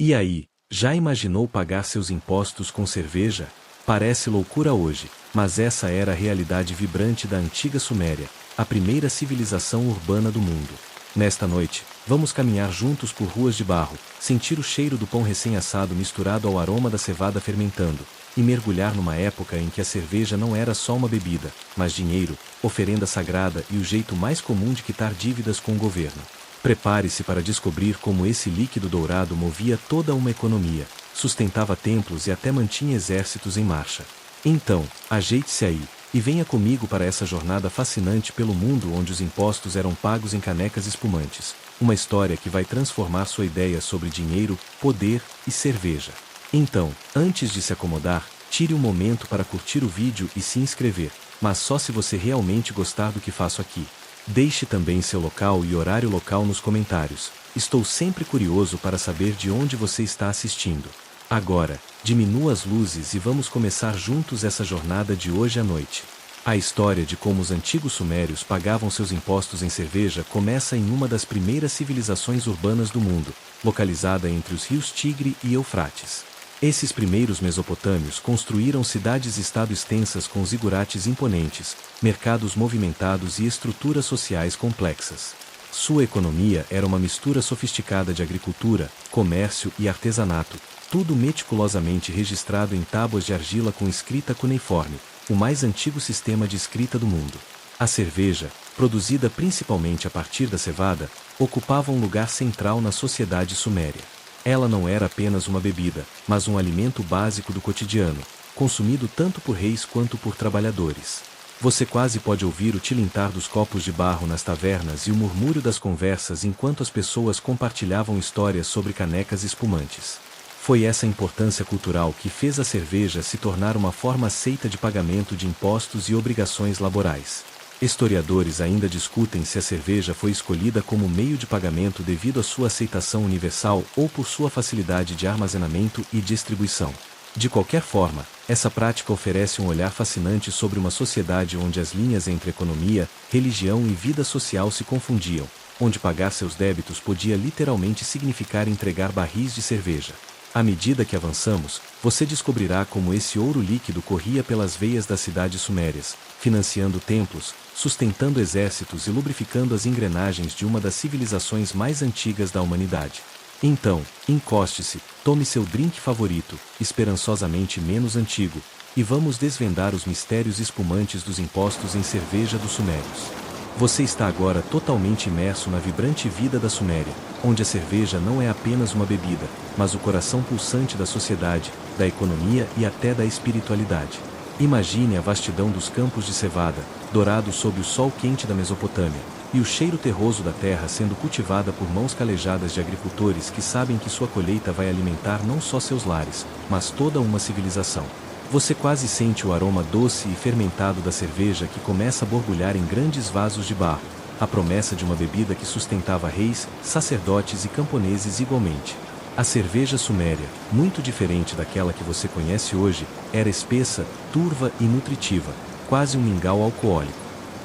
E aí, já imaginou pagar seus impostos com cerveja? Parece loucura hoje, mas essa era a realidade vibrante da antiga Suméria, a primeira civilização urbana do mundo. Nesta noite, vamos caminhar juntos por ruas de barro, sentir o cheiro do pão recém-assado misturado ao aroma da cevada fermentando, e mergulhar numa época em que a cerveja não era só uma bebida, mas dinheiro, oferenda sagrada e o jeito mais comum de quitar dívidas com o governo. Prepare-se para descobrir como esse líquido dourado movia toda uma economia, sustentava templos e até mantinha exércitos em marcha. Então, ajeite-se aí, e venha comigo para essa jornada fascinante pelo mundo onde os impostos eram pagos em canecas espumantes, uma história que vai transformar sua ideia sobre dinheiro, poder e cerveja. Então, antes de se acomodar, tire um momento para curtir o vídeo e se inscrever, mas só se você realmente gostar do que faço aqui. Deixe também seu local e horário local nos comentários, estou sempre curioso para saber de onde você está assistindo. Agora, diminua as luzes e vamos começar juntos essa jornada de hoje à noite. A história de como os antigos sumérios pagavam seus impostos em cerveja começa em uma das primeiras civilizações urbanas do mundo, localizada entre os rios Tigre e Eufrates. Esses primeiros mesopotâmios construíram cidades-estado extensas com zigurates imponentes, mercados movimentados e estruturas sociais complexas. Sua economia era uma mistura sofisticada de agricultura, comércio e artesanato, tudo meticulosamente registrado em tábuas de argila com escrita cuneiforme, o mais antigo sistema de escrita do mundo. A cerveja, produzida principalmente a partir da cevada, ocupava um lugar central na sociedade suméria. Ela não era apenas uma bebida, mas um alimento básico do cotidiano, consumido tanto por reis quanto por trabalhadores. Você quase pode ouvir o tilintar dos copos de barro nas tavernas e o murmúrio das conversas enquanto as pessoas compartilhavam histórias sobre canecas espumantes. Foi essa importância cultural que fez a cerveja se tornar uma forma aceita de pagamento de impostos e obrigações laborais. Historiadores ainda discutem se a cerveja foi escolhida como meio de pagamento devido à sua aceitação universal ou por sua facilidade de armazenamento e distribuição. De qualquer forma, essa prática oferece um olhar fascinante sobre uma sociedade onde as linhas entre economia, religião e vida social se confundiam, onde pagar seus débitos podia literalmente significar entregar barris de cerveja. À medida que avançamos, você descobrirá como esse ouro líquido corria pelas veias das cidades sumérias, financiando templos, sustentando exércitos e lubrificando as engrenagens de uma das civilizações mais antigas da humanidade. Então, encoste-se, tome seu drink favorito, esperançosamente menos antigo, e vamos desvendar os mistérios espumantes dos impostos em cerveja dos sumérios. Você está agora totalmente imerso na vibrante vida da Suméria, onde a cerveja não é apenas uma bebida, mas o coração pulsante da sociedade, da economia e até da espiritualidade. Imagine a vastidão dos campos de cevada, dourados sob o sol quente da Mesopotâmia, e o cheiro terroso da terra sendo cultivada por mãos calejadas de agricultores que sabem que sua colheita vai alimentar não só seus lares, mas toda uma civilização. Você quase sente o aroma doce e fermentado da cerveja que começa a borbulhar em grandes vasos de barro, a promessa de uma bebida que sustentava reis, sacerdotes e camponeses igualmente. A cerveja suméria, muito diferente daquela que você conhece hoje, era espessa, turva e nutritiva, quase um mingau alcoólico.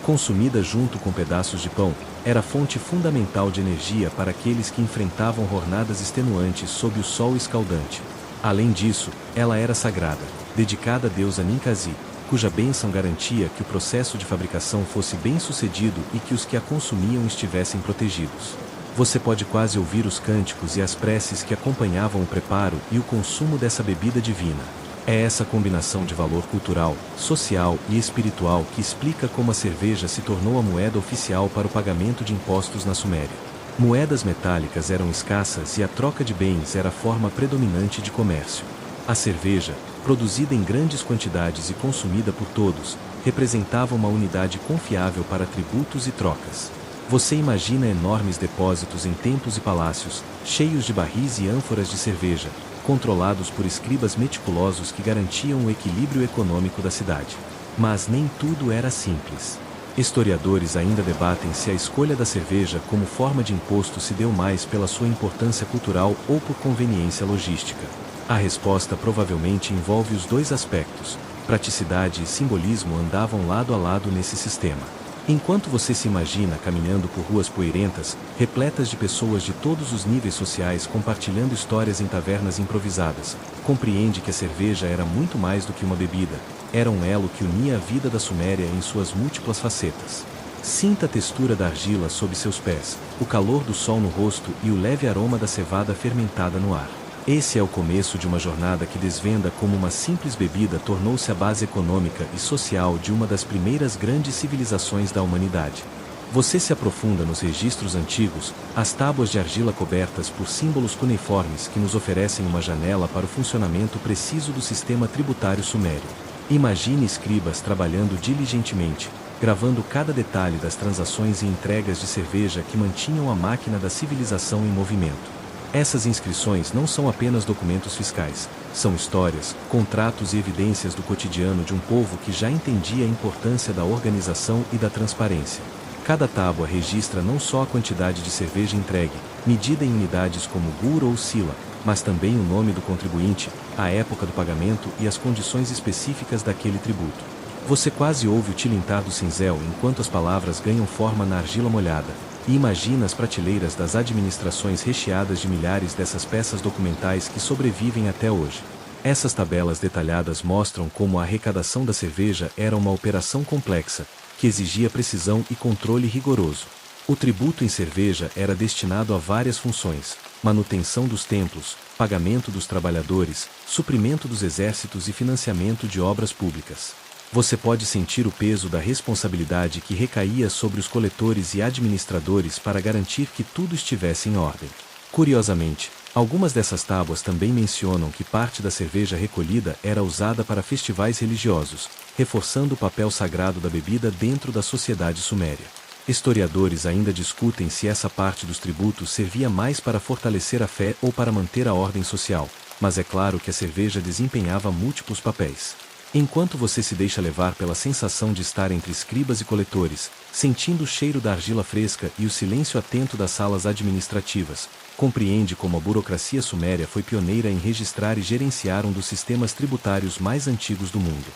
Consumida junto com pedaços de pão, era fonte fundamental de energia para aqueles que enfrentavam jornadas extenuantes sob o sol escaldante. Além disso, ela era sagrada, dedicada à deusa Ninkasi, cuja bênção garantia que o processo de fabricação fosse bem sucedido e que os que a consumiam estivessem protegidos. Você pode quase ouvir os cânticos e as preces que acompanhavam o preparo e o consumo dessa bebida divina. É essa combinação de valor cultural, social e espiritual que explica como a cerveja se tornou a moeda oficial para o pagamento de impostos na Suméria. Moedas metálicas eram escassas e a troca de bens era a forma predominante de comércio. A cerveja, produzida em grandes quantidades e consumida por todos, representava uma unidade confiável para tributos e trocas. Você imagina enormes depósitos em templos e palácios, cheios de barris e ânforas de cerveja, controlados por escribas meticulosos que garantiam o equilíbrio econômico da cidade. Mas nem tudo era simples. Historiadores ainda debatem se a escolha da cerveja como forma de imposto se deu mais pela sua importância cultural ou por conveniência logística. A resposta provavelmente envolve os dois aspectos. Praticidade e simbolismo andavam lado a lado nesse sistema. Enquanto você se imagina caminhando por ruas poeirentas, repletas de pessoas de todos os níveis sociais compartilhando histórias em tavernas improvisadas, compreende que a cerveja era muito mais do que uma bebida, era um elo que unia a vida da Suméria em suas múltiplas facetas. Sinta a textura da argila sob seus pés, o calor do sol no rosto e o leve aroma da cevada fermentada no ar. Esse é o começo de uma jornada que desvenda como uma simples bebida tornou-se a base econômica e social de uma das primeiras grandes civilizações da humanidade. Você se aprofunda nos registros antigos, as tábuas de argila cobertas por símbolos cuneiformes que nos oferecem uma janela para o funcionamento preciso do sistema tributário sumério. Imagine escribas trabalhando diligentemente, gravando cada detalhe das transações e entregas de cerveja que mantinham a máquina da civilização em movimento. Essas inscrições não são apenas documentos fiscais, são histórias, contratos e evidências do cotidiano de um povo que já entendia a importância da organização e da transparência. Cada tábua registra não só a quantidade de cerveja entregue, medida em unidades como gur ou sila, mas também o nome do contribuinte, a época do pagamento e as condições específicas daquele tributo. Você quase ouve o tilintar do cinzel enquanto as palavras ganham forma na argila molhada, e imagina as prateleiras das administrações recheadas de milhares dessas peças documentais que sobrevivem até hoje. Essas tabelas detalhadas mostram como a arrecadação da cerveja era uma operação complexa, que exigia precisão e controle rigoroso. O tributo em cerveja era destinado a várias funções: manutenção dos templos, pagamento dos trabalhadores, suprimento dos exércitos e financiamento de obras públicas. Você pode sentir o peso da responsabilidade que recaía sobre os coletores e administradores para garantir que tudo estivesse em ordem. Curiosamente, algumas dessas tábuas também mencionam que parte da cerveja recolhida era usada para festivais religiosos, reforçando o papel sagrado da bebida dentro da sociedade suméria. Historiadores ainda discutem se essa parte dos tributos servia mais para fortalecer a fé ou para manter a ordem social, mas é claro que a cerveja desempenhava múltiplos papéis. Enquanto você se deixa levar pela sensação de estar entre escribas e coletores, sentindo o cheiro da argila fresca e o silêncio atento das salas administrativas, compreende como a burocracia suméria foi pioneira em registrar e gerenciar um dos sistemas tributários mais antigos do mundo.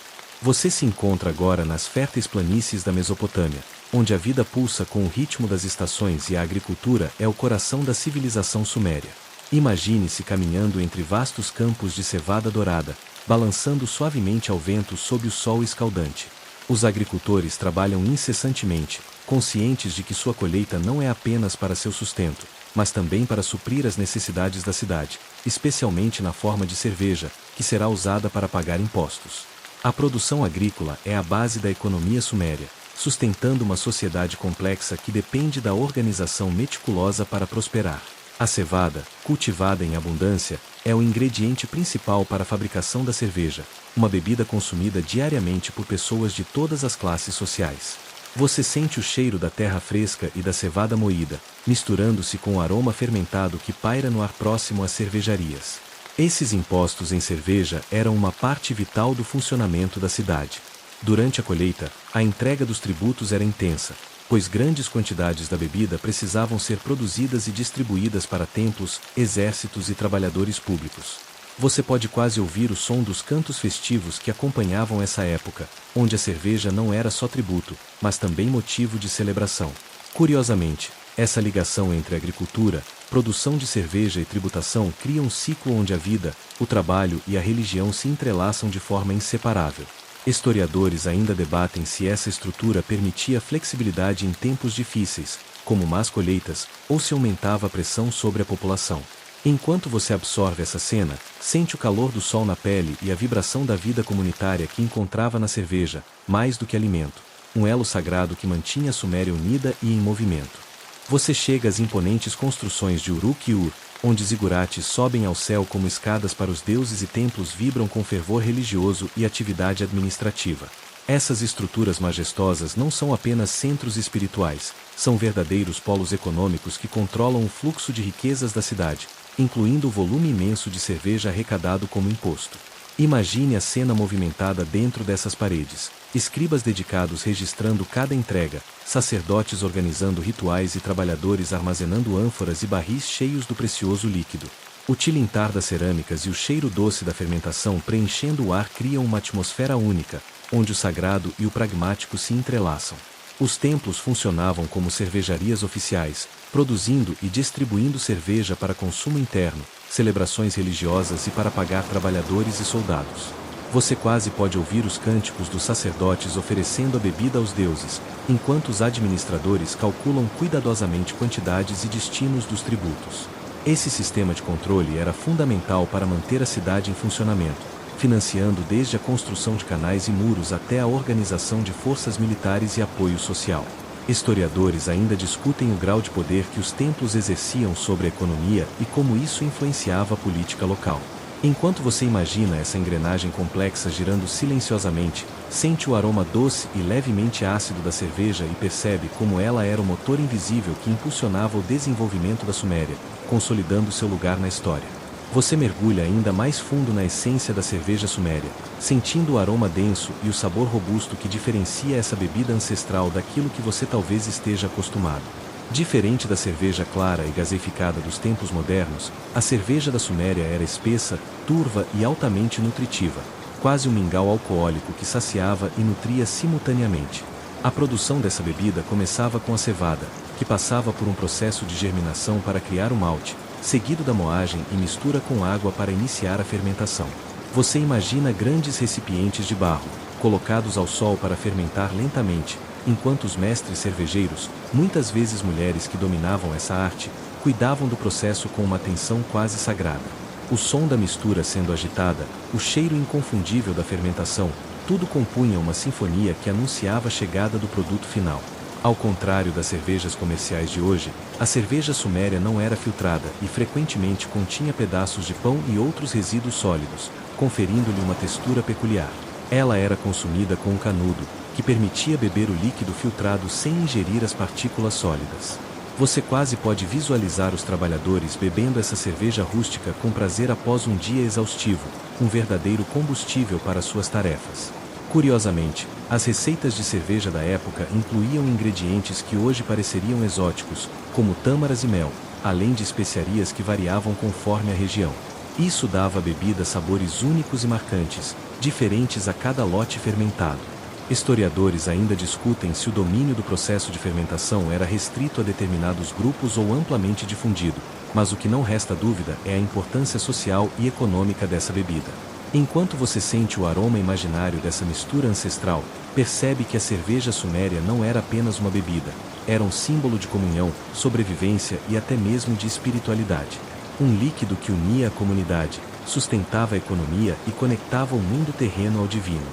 Você se encontra agora nas férteis planícies da Mesopotâmia, onde a vida pulsa com o ritmo das estações e a agricultura é o coração da civilização suméria. Imagine-se caminhando entre vastos campos de cevada dourada, balançando suavemente ao vento sob o sol escaldante. Os agricultores trabalham incessantemente, conscientes de que sua colheita não é apenas para seu sustento, mas também para suprir as necessidades da cidade, especialmente na forma de cerveja, que será usada para pagar impostos. A produção agrícola é a base da economia suméria, sustentando uma sociedade complexa que depende da organização meticulosa para prosperar. A cevada, cultivada em abundância, é o ingrediente principal para a fabricação da cerveja, uma bebida consumida diariamente por pessoas de todas as classes sociais. Você sente o cheiro da terra fresca e da cevada moída, misturando-se com o aroma fermentado que paira no ar próximo às cervejarias. Esses impostos em cerveja eram uma parte vital do funcionamento da cidade. Durante a colheita, a entrega dos tributos era intensa, pois grandes quantidades da bebida precisavam ser produzidas e distribuídas para templos, exércitos e trabalhadores públicos. Você pode quase ouvir o som dos cantos festivos que acompanhavam essa época, onde a cerveja não era só tributo, mas também motivo de celebração. Curiosamente, essa ligação entre agricultura, produção de cerveja e tributação cria um ciclo onde a vida, o trabalho e a religião se entrelaçam de forma inseparável. Historiadores ainda debatem se essa estrutura permitia flexibilidade em tempos difíceis, como más colheitas, ou se aumentava a pressão sobre a população. Enquanto você absorve essa cena, sente o calor do sol na pele e a vibração da vida comunitária que encontrava na cerveja, mais do que alimento, um elo sagrado que mantinha a Suméria unida e em movimento. Você chega às imponentes construções de Uruk e Ur, onde zigurates sobem ao céu como escadas para os deuses e templos vibram com fervor religioso e atividade administrativa. Essas estruturas majestosas não são apenas centros espirituais, são verdadeiros polos econômicos que controlam o fluxo de riquezas da cidade, incluindo o volume imenso de cerveja arrecadado como imposto. Imagine a cena movimentada dentro dessas paredes, escribas dedicados registrando cada entrega, sacerdotes organizando rituais e trabalhadores armazenando ânforas e barris cheios do precioso líquido. O tilintar das cerâmicas e o cheiro doce da fermentação preenchendo o ar criam uma atmosfera única, onde o sagrado e o pragmático se entrelaçam. Os templos funcionavam como cervejarias oficiais, produzindo e distribuindo cerveja para consumo interno, celebrações religiosas e para pagar trabalhadores e soldados. Você quase pode ouvir os cânticos dos sacerdotes oferecendo a bebida aos deuses, enquanto os administradores calculam cuidadosamente quantidades e destinos dos tributos. Esse sistema de controle era fundamental para manter a cidade em funcionamento, financiando desde a construção de canais e muros até a organização de forças militares e apoio social. Historiadores ainda discutem o grau de poder que os templos exerciam sobre a economia e como isso influenciava a política local. Enquanto você imagina essa engrenagem complexa girando silenciosamente, sente o aroma doce e levemente ácido da cerveja e percebe como ela era o motor invisível que impulsionava o desenvolvimento da Suméria, consolidando seu lugar na história. Você mergulha ainda mais fundo na essência da cerveja suméria, sentindo o aroma denso e o sabor robusto que diferencia essa bebida ancestral daquilo que você talvez esteja acostumado. Diferente da cerveja clara e gaseificada dos tempos modernos, a cerveja da Suméria era espessa, turva e altamente nutritiva, quase um mingau alcoólico que saciava e nutria simultaneamente. A produção dessa bebida começava com a cevada, que passava por um processo de germinação para criar o malte, seguido da moagem e mistura com água para iniciar a fermentação. Você imagina grandes recipientes de barro, colocados ao sol para fermentar lentamente, enquanto os mestres cervejeiros, muitas vezes mulheres que dominavam essa arte, cuidavam do processo com uma atenção quase sagrada. O som da mistura sendo agitada, o cheiro inconfundível da fermentação, tudo compunha uma sinfonia que anunciava a chegada do produto final. Ao contrário das cervejas comerciais de hoje, a cerveja suméria não era filtrada e frequentemente continha pedaços de pão e outros resíduos sólidos, conferindo-lhe uma textura peculiar. Ela era consumida com um canudo, que permitia beber o líquido filtrado sem ingerir as partículas sólidas. Você quase pode visualizar os trabalhadores bebendo essa cerveja rústica com prazer após um dia exaustivo, um verdadeiro combustível para suas tarefas. Curiosamente, as receitas de cerveja da época incluíam ingredientes que hoje pareceriam exóticos, como tâmaras e mel, além de especiarias que variavam conforme a região. Isso dava à bebida sabores únicos e marcantes, diferentes a cada lote fermentado. Historiadores ainda discutem se o domínio do processo de fermentação era restrito a determinados grupos ou amplamente difundido, mas o que não resta dúvida é a importância social e econômica dessa bebida. Enquanto você sente o aroma imaginário dessa mistura ancestral, percebe que a cerveja suméria não era apenas uma bebida, era um símbolo de comunhão, sobrevivência e até mesmo de espiritualidade. Um líquido que unia a comunidade, sustentava a economia e conectava o mundo terreno ao divino.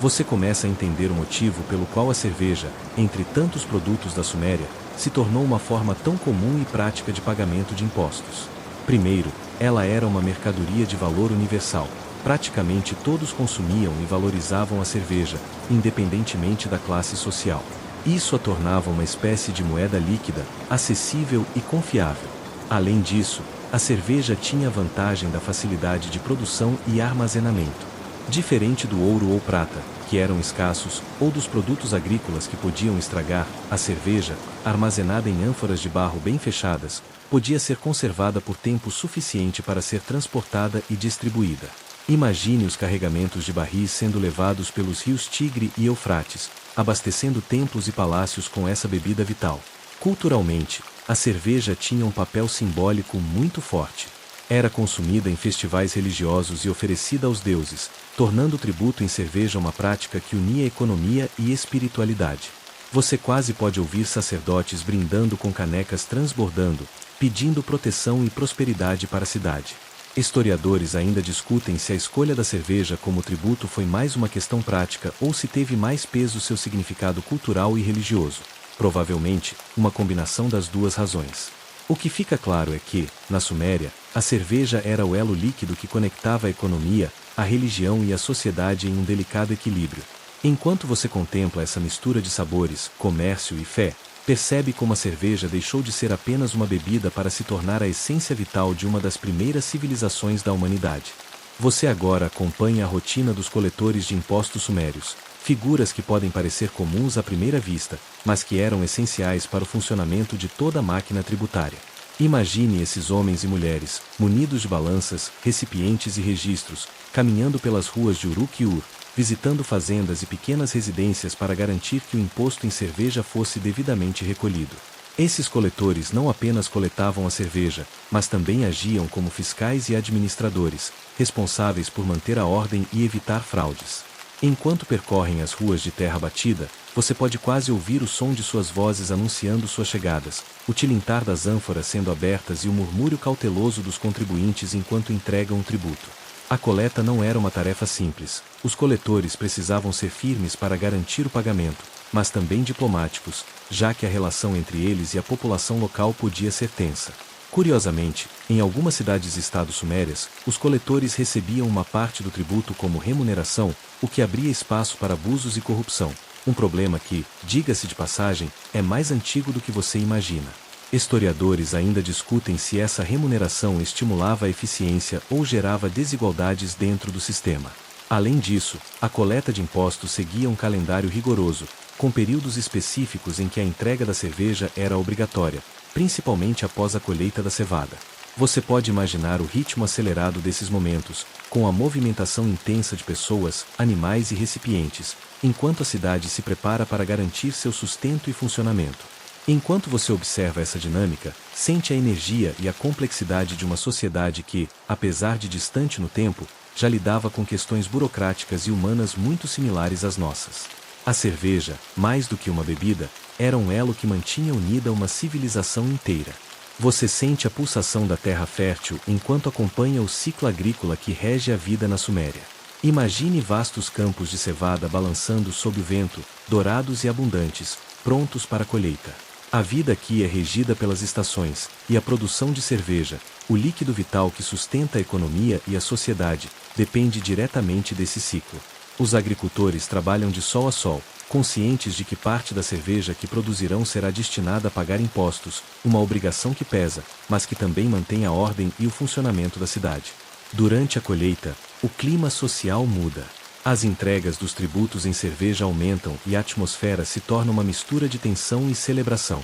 Você começa a entender o motivo pelo qual a cerveja, entre tantos produtos da Suméria, se tornou uma forma tão comum e prática de pagamento de impostos. Primeiro, ela era uma mercadoria de valor universal. Praticamente todos consumiam e valorizavam a cerveja, independentemente da classe social. Isso a tornava uma espécie de moeda líquida, acessível e confiável. Além disso, a cerveja tinha a vantagem da facilidade de produção e armazenamento. Diferente do ouro ou prata, que eram escassos, ou dos produtos agrícolas que podiam estragar, a cerveja, armazenada em ânforas de barro bem fechadas, podia ser conservada por tempo suficiente para ser transportada e distribuída. Imagine os carregamentos de barris sendo levados pelos rios Tigre e Eufrates, abastecendo templos e palácios com essa bebida vital. Culturalmente, a cerveja tinha um papel simbólico muito forte. Era consumida em festivais religiosos e oferecida aos deuses, tornando o tributo em cerveja uma prática que unia economia e espiritualidade. Você quase pode ouvir sacerdotes brindando com canecas transbordando, pedindo proteção e prosperidade para a cidade. Historiadores ainda discutem se a escolha da cerveja como tributo foi mais uma questão prática ou se teve mais peso seu significado cultural e religioso. Provavelmente, uma combinação das duas razões. O que fica claro é que, na Suméria, a cerveja era o elo líquido que conectava a economia, a religião e a sociedade em um delicado equilíbrio. Enquanto você contempla essa mistura de sabores, comércio e fé, percebe como a cerveja deixou de ser apenas uma bebida para se tornar a essência vital de uma das primeiras civilizações da humanidade. Você agora acompanha a rotina dos coletores de impostos sumérios, figuras que podem parecer comuns à primeira vista, mas que eram essenciais para o funcionamento de toda a máquina tributária. Imagine esses homens e mulheres, munidos de balanças, recipientes e registros, caminhando pelas ruas de Uruk e Ur, visitando fazendas e pequenas residências para garantir que o imposto em cerveja fosse devidamente recolhido. Esses coletores não apenas coletavam a cerveja, mas também agiam como fiscais e administradores, responsáveis por manter a ordem e evitar fraudes. Enquanto percorrem as ruas de terra batida, você pode quase ouvir o som de suas vozes anunciando suas chegadas, o tilintar das ânforas sendo abertas e o murmúrio cauteloso dos contribuintes enquanto entregam o tributo. A coleta não era uma tarefa simples. Os coletores precisavam ser firmes para garantir o pagamento, mas também diplomáticos, já que a relação entre eles e a população local podia ser tensa. Curiosamente, em algumas cidades-estado sumérias, os coletores recebiam uma parte do tributo como remuneração, o que abria espaço para abusos e corrupção. Um problema que, diga-se de passagem, é mais antigo do que você imagina. Historiadores ainda discutem se essa remuneração estimulava a eficiência ou gerava desigualdades dentro do sistema. Além disso, a coleta de impostos seguia um calendário rigoroso, com períodos específicos em que a entrega da cerveja era obrigatória, principalmente após a colheita da cevada. Você pode imaginar o ritmo acelerado desses momentos, com a movimentação intensa de pessoas, animais e recipientes, enquanto a cidade se prepara para garantir seu sustento e funcionamento. Enquanto você observa essa dinâmica, sente a energia e a complexidade de uma sociedade que, apesar de distante no tempo, já lidava com questões burocráticas e humanas muito similares às nossas. A cerveja, mais do que uma bebida, era um elo que mantinha unida uma civilização inteira. Você sente a pulsação da terra fértil enquanto acompanha o ciclo agrícola que rege a vida na Suméria. Imagine vastos campos de cevada balançando sob o vento, dourados e abundantes, prontos para a colheita. A vida aqui é regida pelas estações, e a produção de cerveja, o líquido vital que sustenta a economia e a sociedade, depende diretamente desse ciclo. Os agricultores trabalham de sol a sol, conscientes de que parte da cerveja que produzirão será destinada a pagar impostos, uma obrigação que pesa, mas que também mantém a ordem e o funcionamento da cidade. Durante a colheita, o clima social muda. As entregas dos tributos em cerveja aumentam e a atmosfera se torna uma mistura de tensão e celebração.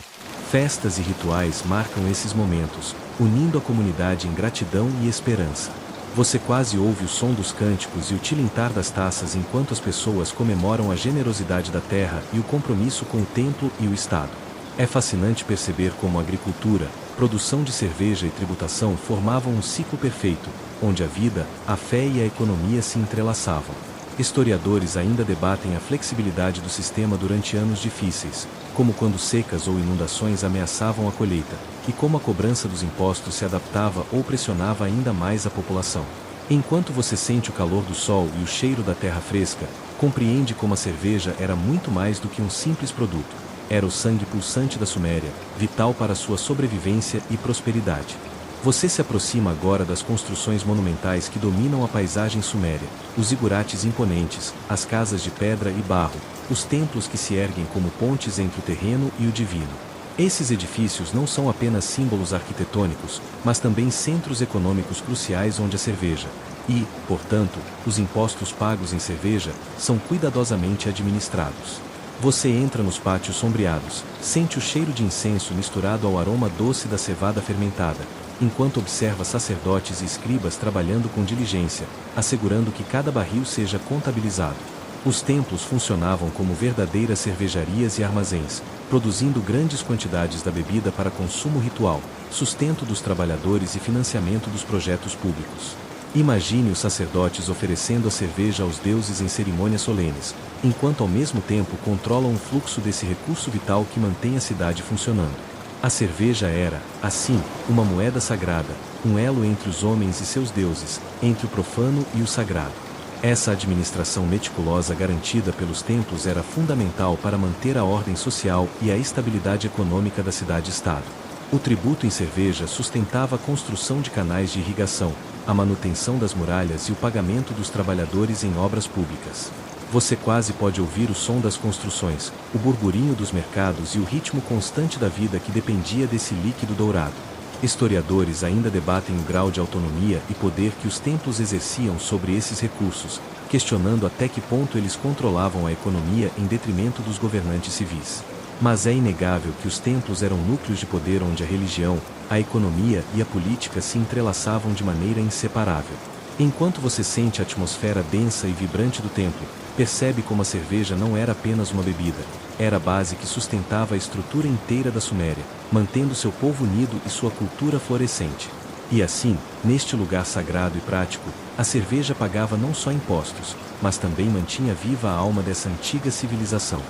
Festas e rituais marcam esses momentos, unindo a comunidade em gratidão e esperança. Você quase ouve o som dos cânticos e o tilintar das taças enquanto as pessoas comemoram a generosidade da terra e o compromisso com o templo e o Estado. É fascinante perceber como a agricultura, produção de cerveja e tributação formavam um ciclo perfeito, onde a vida, a fé e a economia se entrelaçavam. Historiadores ainda debatem a flexibilidade do sistema durante anos difíceis, como quando secas ou inundações ameaçavam a colheita, e como a cobrança dos impostos se adaptava ou pressionava ainda mais a população. Enquanto você sente o calor do sol e o cheiro da terra fresca, compreende como a cerveja era muito mais do que um simples produto. Era o sangue pulsante da Suméria, vital para sua sobrevivência e prosperidade. Você se aproxima agora das construções monumentais que dominam a paisagem suméria, os zigurates imponentes, as casas de pedra e barro, os templos que se erguem como pontes entre o terreno e o divino. Esses edifícios não são apenas símbolos arquitetônicos, mas também centros econômicos cruciais onde a cerveja, e, portanto, os impostos pagos em cerveja, são cuidadosamente administrados. Você entra nos pátios sombreados, sente o cheiro de incenso misturado ao aroma doce da cevada fermentada, enquanto observa sacerdotes e escribas trabalhando com diligência, assegurando que cada barril seja contabilizado. Os templos funcionavam como verdadeiras cervejarias e armazéns, produzindo grandes quantidades da bebida para consumo ritual, sustento dos trabalhadores e financiamento dos projetos públicos. Imagine os sacerdotes oferecendo a cerveja aos deuses em cerimônias solenes, enquanto ao mesmo tempo controlam o fluxo desse recurso vital que mantém a cidade funcionando. A cerveja era, assim, uma moeda sagrada, um elo entre os homens e seus deuses, entre o profano e o sagrado. Essa administração meticulosa garantida pelos templos era fundamental para manter a ordem social e a estabilidade econômica da cidade-estado. O tributo em cerveja sustentava a construção de canais de irrigação, a manutenção das muralhas e o pagamento dos trabalhadores em obras públicas. Você quase pode ouvir o som das construções, o burburinho dos mercados e o ritmo constante da vida que dependia desse líquido dourado. Historiadores ainda debatem o grau de autonomia e poder que os templos exerciam sobre esses recursos, questionando até que ponto eles controlavam a economia em detrimento dos governantes civis. Mas é inegável que os templos eram núcleos de poder onde a religião, a economia e a política se entrelaçavam de maneira inseparável. Enquanto você sente a atmosfera densa e vibrante do templo, percebe como a cerveja não era apenas uma bebida, era a base que sustentava a estrutura inteira da Suméria, mantendo seu povo unido e sua cultura florescente. E assim, neste lugar sagrado e prático, a cerveja pagava não só impostos, mas também mantinha viva a alma dessa antiga civilização.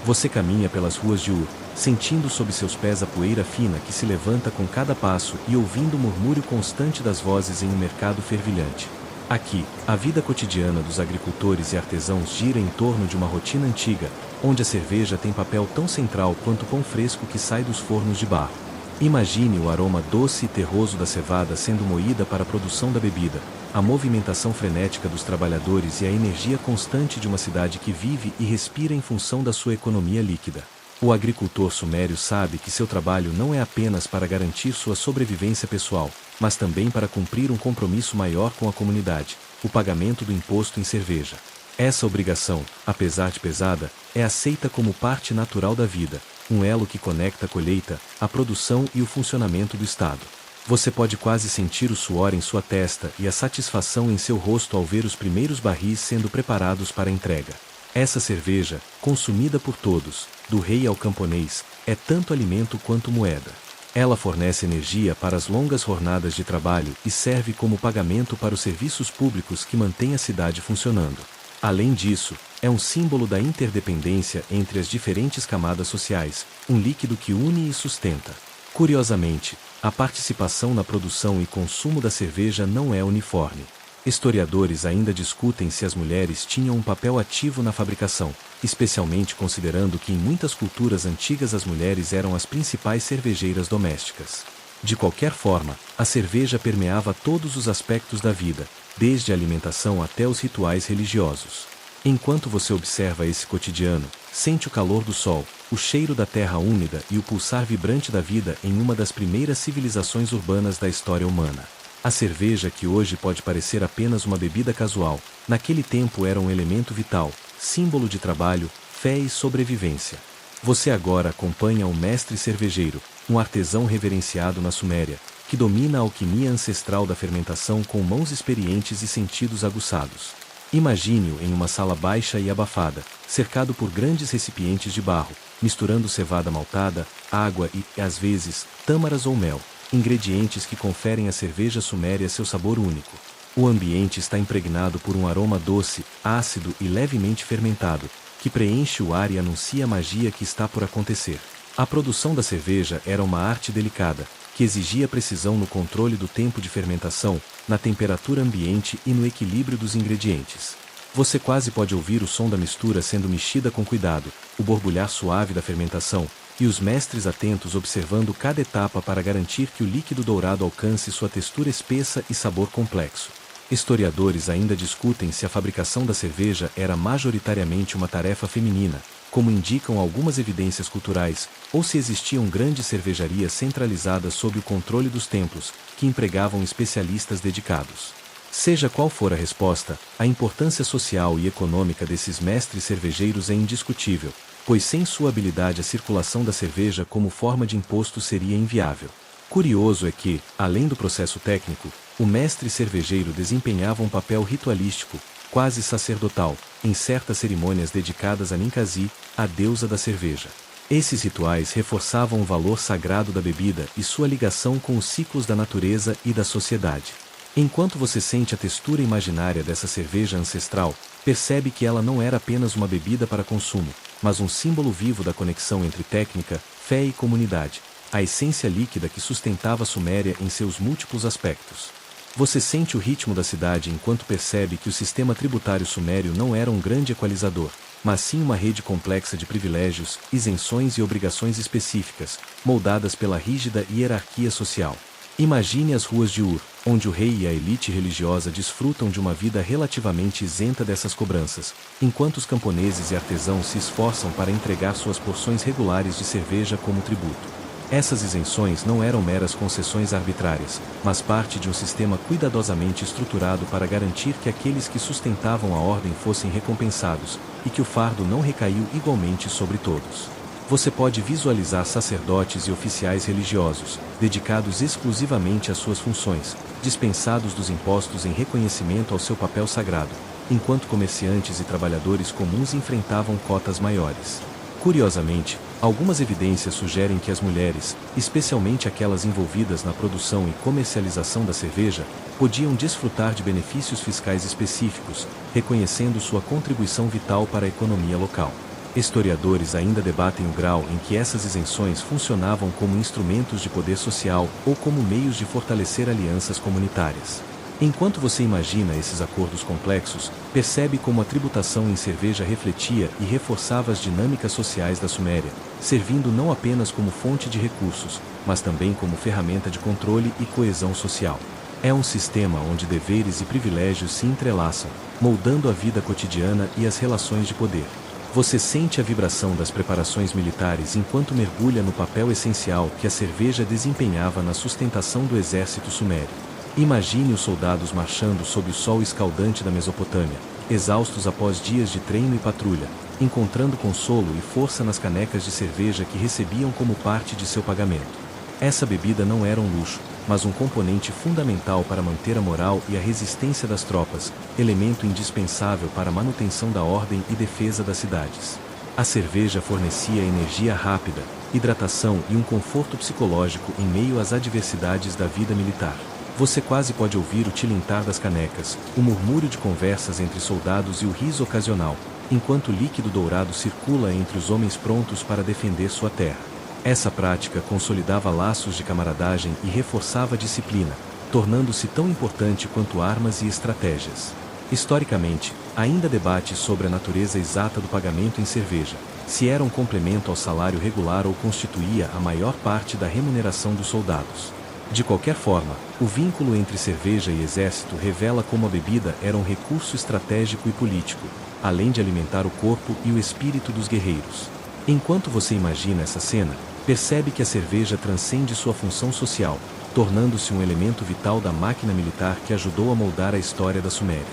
Você caminha pelas ruas de Ur, sentindo sob seus pés a poeira fina que se levanta com cada passo e ouvindo o murmúrio constante das vozes em um mercado fervilhante. Aqui, a vida cotidiana dos agricultores e artesãos gira em torno de uma rotina antiga, onde a cerveja tem papel tão central quanto o pão fresco que sai dos fornos de barro. Imagine o aroma doce e terroso da cevada sendo moída para a produção da bebida, a movimentação frenética dos trabalhadores e a energia constante de uma cidade que vive e respira em função da sua economia líquida. O agricultor sumério sabe que seu trabalho não é apenas para garantir sua sobrevivência pessoal, mas também para cumprir um compromisso maior com a comunidade, o pagamento do imposto em cerveja. Essa obrigação, apesar de pesada, é aceita como parte natural da vida, um elo que conecta a colheita, a produção e o funcionamento do Estado. Você pode quase sentir o suor em sua testa e a satisfação em seu rosto ao ver os primeiros barris sendo preparados para a entrega. Essa cerveja, consumida por todos, do rei ao camponês, é tanto alimento quanto moeda. Ela fornece energia para as longas jornadas de trabalho e serve como pagamento para os serviços públicos que mantêm a cidade funcionando. Além disso, é um símbolo da interdependência entre as diferentes camadas sociais, um líquido que une e sustenta. Curiosamente, a participação na produção e consumo da cerveja não é uniforme. Historiadores ainda discutem se as mulheres tinham um papel ativo na fabricação, especialmente considerando que em muitas culturas antigas as mulheres eram as principais cervejeiras domésticas. De qualquer forma, a cerveja permeava todos os aspectos da vida, desde a alimentação até os rituais religiosos. Enquanto você observa esse cotidiano, sente o calor do sol, o cheiro da terra úmida e o pulsar vibrante da vida em uma das primeiras civilizações urbanas da história humana. A cerveja, que hoje pode parecer apenas uma bebida casual, naquele tempo era um elemento vital, símbolo de trabalho, fé e sobrevivência. Você agora acompanha um mestre cervejeiro, um artesão reverenciado na Suméria, que domina a alquimia ancestral da fermentação com mãos experientes e sentidos aguçados. Imagine-o em uma sala baixa e abafada, cercado por grandes recipientes de barro, misturando cevada maltada, água e, às vezes, tâmaras ou mel, ingredientes que conferem à cerveja suméria seu sabor único. O ambiente está impregnado por um aroma doce, ácido e levemente fermentado, que preenche o ar e anuncia a magia que está por acontecer. A produção da cerveja era uma arte delicada, que exigia precisão no controle do tempo de fermentação, na temperatura ambiente e no equilíbrio dos ingredientes. Você quase pode ouvir o som da mistura sendo mexida com cuidado, o borbulhar suave da fermentação, e os mestres atentos observando cada etapa para garantir que o líquido dourado alcance sua textura espessa e sabor complexo. Historiadores ainda discutem se a fabricação da cerveja era majoritariamente uma tarefa feminina, como indicam algumas evidências culturais, ou se existiam grandes cervejarias centralizadas sob o controle dos templos, que empregavam especialistas dedicados. Seja qual for a resposta, a importância social e econômica desses mestres cervejeiros é indiscutível, pois sem sua habilidade a circulação da cerveja como forma de imposto seria inviável. Curioso é que, além do processo técnico, o mestre cervejeiro desempenhava um papel ritualístico, quase sacerdotal, em certas cerimônias dedicadas a Ninkasi, a deusa da cerveja. Esses rituais reforçavam o valor sagrado da bebida e sua ligação com os ciclos da natureza e da sociedade. Enquanto você sente a textura imaginária dessa cerveja ancestral, percebe que ela não era apenas uma bebida para consumo, mas um símbolo vivo da conexão entre técnica, fé e comunidade, a essência líquida que sustentava a Suméria em seus múltiplos aspectos. Você sente o ritmo da cidade enquanto percebe que o sistema tributário sumério não era um grande equalizador, mas sim uma rede complexa de privilégios, isenções e obrigações específicas, moldadas pela rígida hierarquia social. Imagine as ruas de Ur, onde o rei e a elite religiosa desfrutam de uma vida relativamente isenta dessas cobranças, enquanto os camponeses e artesãos se esforçam para entregar suas porções regulares de cerveja como tributo. Essas isenções não eram meras concessões arbitrárias, mas parte de um sistema cuidadosamente estruturado para garantir que aqueles que sustentavam a ordem fossem recompensados, e que o fardo não recaiu igualmente sobre todos. Você pode visualizar sacerdotes e oficiais religiosos, dedicados exclusivamente às suas funções, dispensados dos impostos em reconhecimento ao seu papel sagrado, enquanto comerciantes e trabalhadores comuns enfrentavam cotas maiores. Curiosamente, algumas evidências sugerem que as mulheres, especialmente aquelas envolvidas na produção e comercialização da cerveja, podiam desfrutar de benefícios fiscais específicos, reconhecendo sua contribuição vital para a economia local. Historiadores ainda debatem o grau em que essas isenções funcionavam como instrumentos de poder social ou como meios de fortalecer alianças comunitárias. Enquanto você imagina esses acordos complexos, percebe como a tributação em cerveja refletia e reforçava as dinâmicas sociais da Suméria, servindo não apenas como fonte de recursos, mas também como ferramenta de controle e coesão social. É um sistema onde deveres e privilégios se entrelaçam, moldando a vida cotidiana e as relações de poder. Você sente a vibração das preparações militares enquanto mergulha no papel essencial que a cerveja desempenhava na sustentação do exército sumério. Imagine os soldados marchando sob o sol escaldante da Mesopotâmia, exaustos após dias de treino e patrulha, encontrando consolo e força nas canecas de cerveja que recebiam como parte de seu pagamento. Essa bebida não era um luxo, mas um componente fundamental para manter a moral e a resistência das tropas, elemento indispensável para a manutenção da ordem e defesa das cidades. A cerveja fornecia energia rápida, hidratação e um conforto psicológico em meio às adversidades da vida militar. Você quase pode ouvir o tilintar das canecas, o murmúrio de conversas entre soldados e o riso ocasional, enquanto o líquido dourado circula entre os homens prontos para defender sua terra. Essa prática consolidava laços de camaradagem e reforçava a disciplina, tornando-se tão importante quanto armas e estratégias. Historicamente, ainda debate sobre a natureza exata do pagamento em cerveja, se era um complemento ao salário regular ou constituía a maior parte da remuneração dos soldados. De qualquer forma, o vínculo entre cerveja e exército revela como a bebida era um recurso estratégico e político, além de alimentar o corpo e o espírito dos guerreiros. Enquanto você imagina essa cena, percebe que a cerveja transcende sua função social, tornando-se um elemento vital da máquina militar que ajudou a moldar a história da Suméria.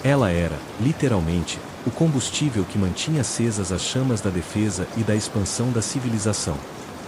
Ela era, literalmente, o combustível que mantinha acesas as chamas da defesa e da expansão da civilização.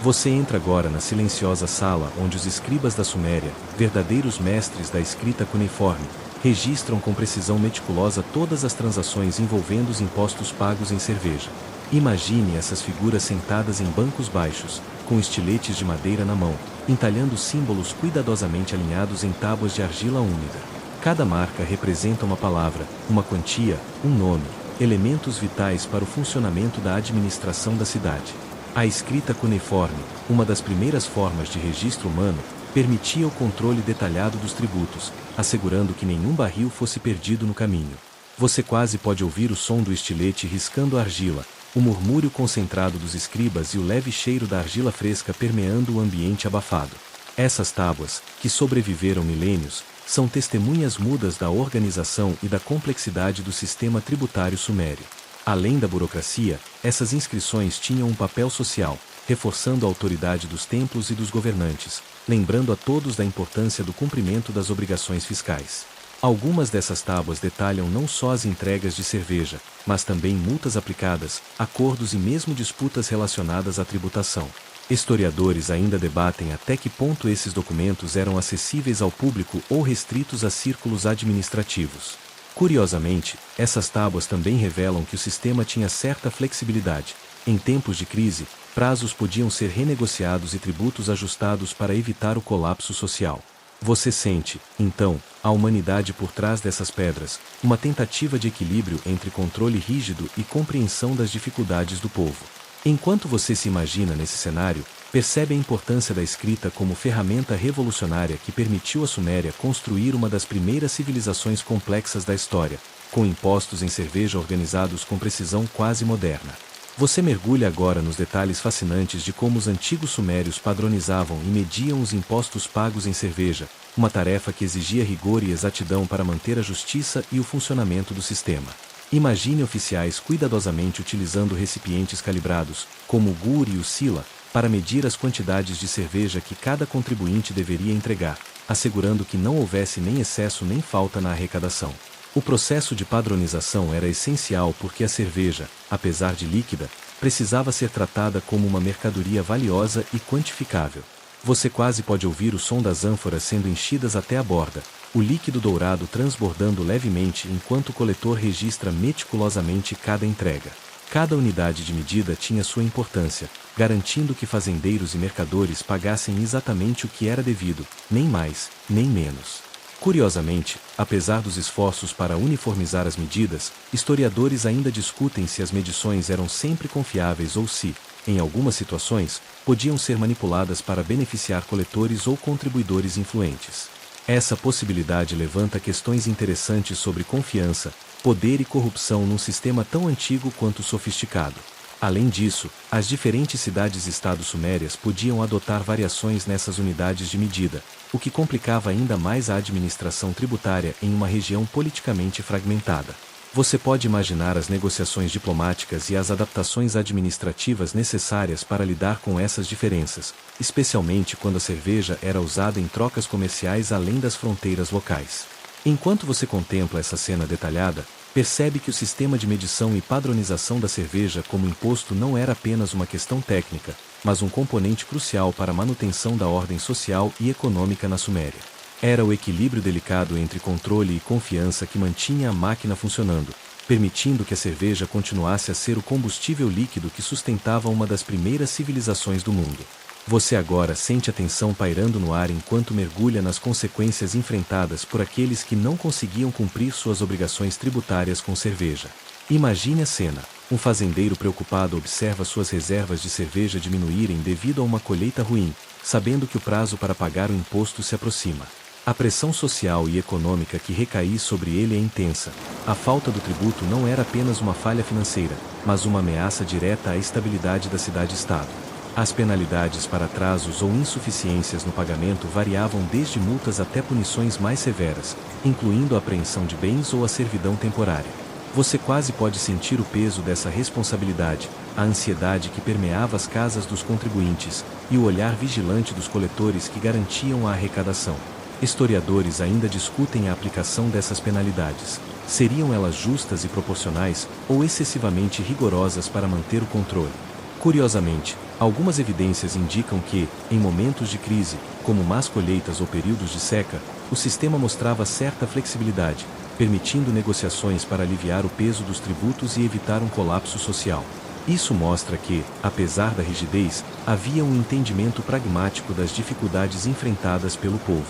Você entra agora na silenciosa sala onde os escribas da Suméria, verdadeiros mestres da escrita cuneiforme, registram com precisão meticulosa todas as transações envolvendo os impostos pagos em cerveja. Imagine essas figuras sentadas em bancos baixos, com estiletes de madeira na mão, entalhando símbolos cuidadosamente alinhados em tábuas de argila úmida. Cada marca representa uma palavra, uma quantia, um nome, elementos vitais para o funcionamento da administração da cidade. A escrita cuneiforme, uma das primeiras formas de registro humano, permitia o controle detalhado dos tributos, assegurando que nenhum barril fosse perdido no caminho. Você quase pode ouvir o som do estilete riscando a argila, o murmúrio concentrado dos escribas e o leve cheiro da argila fresca permeando o ambiente abafado. Essas tábuas, que sobreviveram milênios, são testemunhas mudas da organização e da complexidade do sistema tributário sumério. Além da burocracia, essas inscrições tinham um papel social, reforçando a autoridade dos templos e dos governantes, lembrando a todos da importância do cumprimento das obrigações fiscais. Algumas dessas tábuas detalham não só as entregas de cerveja, mas também multas aplicadas, acordos e mesmo disputas relacionadas à tributação. Historiadores ainda debatem até que ponto esses documentos eram acessíveis ao público ou restritos a círculos administrativos. Curiosamente, essas tábuas também revelam que o sistema tinha certa flexibilidade. Em tempos de crise, prazos podiam ser renegociados e tributos ajustados para evitar o colapso social. Você sente, então, a humanidade por trás dessas pedras, uma tentativa de equilíbrio entre controle rígido e compreensão das dificuldades do povo. Enquanto você se imagina nesse cenário, percebe a importância da escrita como ferramenta revolucionária que permitiu à Suméria construir uma das primeiras civilizações complexas da história, com impostos em cerveja organizados com precisão quase moderna. Você mergulha agora nos detalhes fascinantes de como os antigos sumérios padronizavam e mediam os impostos pagos em cerveja, uma tarefa que exigia rigor e exatidão para manter a justiça e o funcionamento do sistema. Imagine oficiais cuidadosamente utilizando recipientes calibrados, como o gur e o sila, para medir as quantidades de cerveja que cada contribuinte deveria entregar, assegurando que não houvesse nem excesso nem falta na arrecadação. O processo de padronização era essencial porque a cerveja, apesar de líquida, precisava ser tratada como uma mercadoria valiosa e quantificável. Você quase pode ouvir o som das ânforas sendo enchidas até a borda, o líquido dourado transbordando levemente enquanto o coletor registra meticulosamente cada entrega. Cada unidade de medida tinha sua importância, garantindo que fazendeiros e mercadores pagassem exatamente o que era devido, nem mais, nem menos. Curiosamente, apesar dos esforços para uniformizar as medidas, historiadores ainda discutem se as medições eram sempre confiáveis ou se, em algumas situações, podiam ser manipuladas para beneficiar coletores ou contribuidores influentes. Essa possibilidade levanta questões interessantes sobre confiança, poder e corrupção num sistema tão antigo quanto sofisticado. Além disso, as diferentes cidades-estado sumérias podiam adotar variações nessas unidades de medida, o que complicava ainda mais a administração tributária em uma região politicamente fragmentada. Você pode imaginar as negociações diplomáticas e as adaptações administrativas necessárias para lidar com essas diferenças, especialmente quando a cerveja era usada em trocas comerciais além das fronteiras locais. Enquanto você contempla essa cena detalhada, percebe que o sistema de medição e padronização da cerveja como imposto não era apenas uma questão técnica, mas um componente crucial para a manutenção da ordem social e econômica na Suméria. Era o equilíbrio delicado entre controle e confiança que mantinha a máquina funcionando, permitindo que a cerveja continuasse a ser o combustível líquido que sustentava uma das primeiras civilizações do mundo. Você agora sente a tensão pairando no ar enquanto mergulha nas consequências enfrentadas por aqueles que não conseguiam cumprir suas obrigações tributárias com cerveja. Imagine a cena. Um fazendeiro preocupado observa suas reservas de cerveja diminuírem devido a uma colheita ruim, sabendo que o prazo para pagar o imposto se aproxima. A pressão social e econômica que recaía sobre ele é intensa. A falta do tributo não era apenas uma falha financeira, mas uma ameaça direta à estabilidade da cidade-estado. As penalidades para atrasos ou insuficiências no pagamento variavam desde multas até punições mais severas, incluindo a apreensão de bens ou a servidão temporária. Você quase pode sentir o peso dessa responsabilidade, a ansiedade que permeava as casas dos contribuintes, e o olhar vigilante dos coletores que garantiam a arrecadação. Historiadores ainda discutem a aplicação dessas penalidades. Seriam elas justas e proporcionais, ou excessivamente rigorosas para manter o controle? Curiosamente, algumas evidências indicam que, em momentos de crise, como más colheitas ou períodos de seca, o sistema mostrava certa flexibilidade, permitindo negociações para aliviar o peso dos tributos e evitar um colapso social. Isso mostra que, apesar da rigidez, havia um entendimento pragmático das dificuldades enfrentadas pelo povo.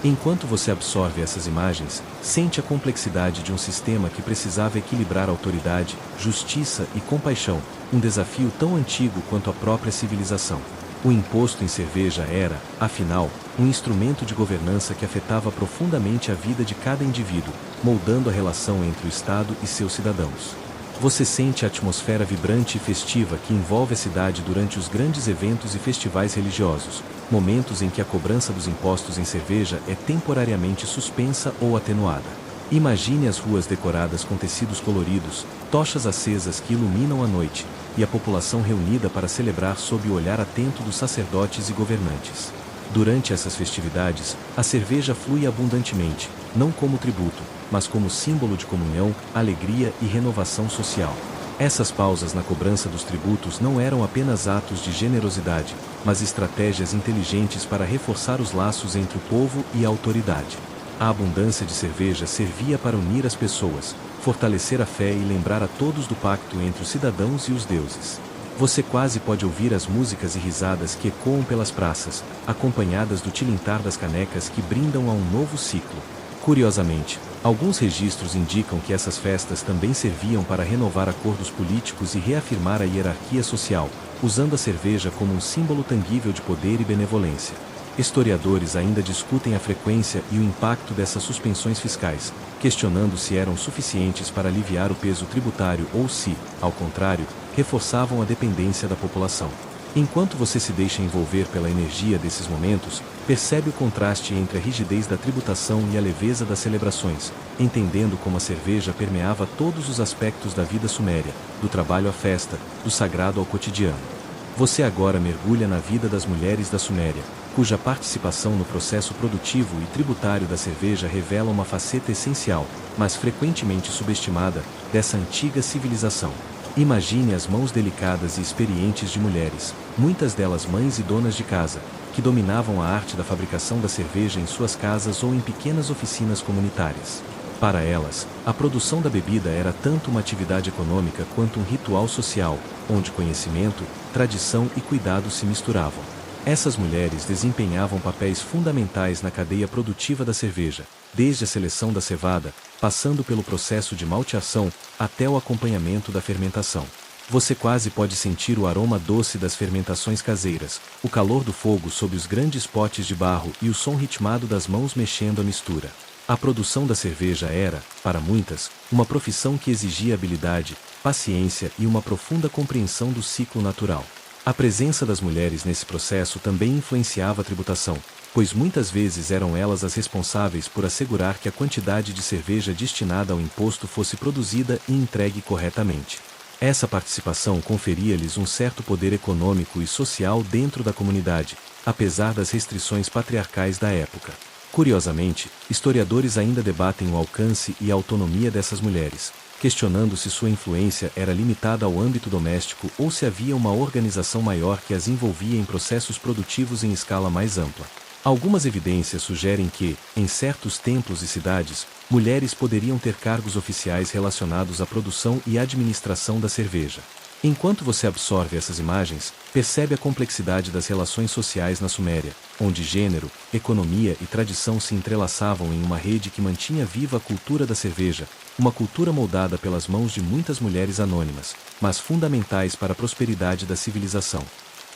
Enquanto você absorve essas imagens, sente a complexidade de um sistema que precisava equilibrar autoridade, justiça e compaixão, um desafio tão antigo quanto a própria civilização. O imposto em cerveja era, afinal, um instrumento de governança que afetava profundamente a vida de cada indivíduo, moldando a relação entre o Estado e seus cidadãos. Você sente a atmosfera vibrante e festiva que envolve a cidade durante os grandes eventos e festivais religiosos, momentos em que a cobrança dos impostos em cerveja é temporariamente suspensa ou atenuada. Imagine as ruas decoradas com tecidos coloridos, tochas acesas que iluminam a noite, e a população reunida para celebrar sob o olhar atento dos sacerdotes e governantes. Durante essas festividades, a cerveja flui abundantemente, não como tributo, mas como símbolo de comunhão, alegria e renovação social. Essas pausas na cobrança dos tributos não eram apenas atos de generosidade, mas estratégias inteligentes para reforçar os laços entre o povo e a autoridade. A abundância de cerveja servia para unir as pessoas, fortalecer a fé e lembrar a todos do pacto entre os cidadãos e os deuses. Você quase pode ouvir as músicas e risadas que ecoam pelas praças, acompanhadas do tilintar das canecas que brindam a um novo ciclo. Curiosamente, alguns registros indicam que essas festas também serviam para renovar acordos políticos e reafirmar a hierarquia social, usando a cerveja como um símbolo tangível de poder e benevolência. Historiadores ainda discutem a frequência e o impacto dessas suspensões fiscais, questionando se eram suficientes para aliviar o peso tributário ou se, ao contrário, reforçavam a dependência da população. Enquanto você se deixa envolver pela energia desses momentos, percebe o contraste entre a rigidez da tributação e a leveza das celebrações, entendendo como a cerveja permeava todos os aspectos da vida suméria, do trabalho à festa, do sagrado ao cotidiano. Você agora mergulha na vida das mulheres da Suméria, cuja participação no processo produtivo e tributário da cerveja revela uma faceta essencial, mas frequentemente subestimada, dessa antiga civilização. Imagine as mãos delicadas e experientes de mulheres, muitas delas mães e donas de casa, que dominavam a arte da fabricação da cerveja em suas casas ou em pequenas oficinas comunitárias. Para elas, a produção da bebida era tanto uma atividade econômica quanto um ritual social, onde conhecimento, tradição e cuidado se misturavam. Essas mulheres desempenhavam papéis fundamentais na cadeia produtiva da cerveja, desde a seleção da cevada, passando pelo processo de malteação, até o acompanhamento da fermentação. Você quase pode sentir o aroma doce das fermentações caseiras, o calor do fogo sob os grandes potes de barro e o som ritmado das mãos mexendo a mistura. A produção da cerveja era, para muitas, uma profissão que exigia habilidade, paciência e uma profunda compreensão do ciclo natural. A presença das mulheres nesse processo também influenciava a tributação, pois muitas vezes eram elas as responsáveis por assegurar que a quantidade de cerveja destinada ao imposto fosse produzida e entregue corretamente. Essa participação conferia-lhes um certo poder econômico e social dentro da comunidade, apesar das restrições patriarcais da época. Curiosamente, historiadores ainda debatem o alcance e a autonomia dessas mulheres, questionando se sua influência era limitada ao âmbito doméstico ou se havia uma organização maior que as envolvia em processos produtivos em escala mais ampla. Algumas evidências sugerem que, em certos templos e cidades, mulheres poderiam ter cargos oficiais relacionados à produção e administração da cerveja. Enquanto você absorve essas imagens, percebe a complexidade das relações sociais na Suméria, onde gênero, economia e tradição se entrelaçavam em uma rede que mantinha viva a cultura da cerveja, uma cultura moldada pelas mãos de muitas mulheres anônimas, mas fundamentais para a prosperidade da civilização.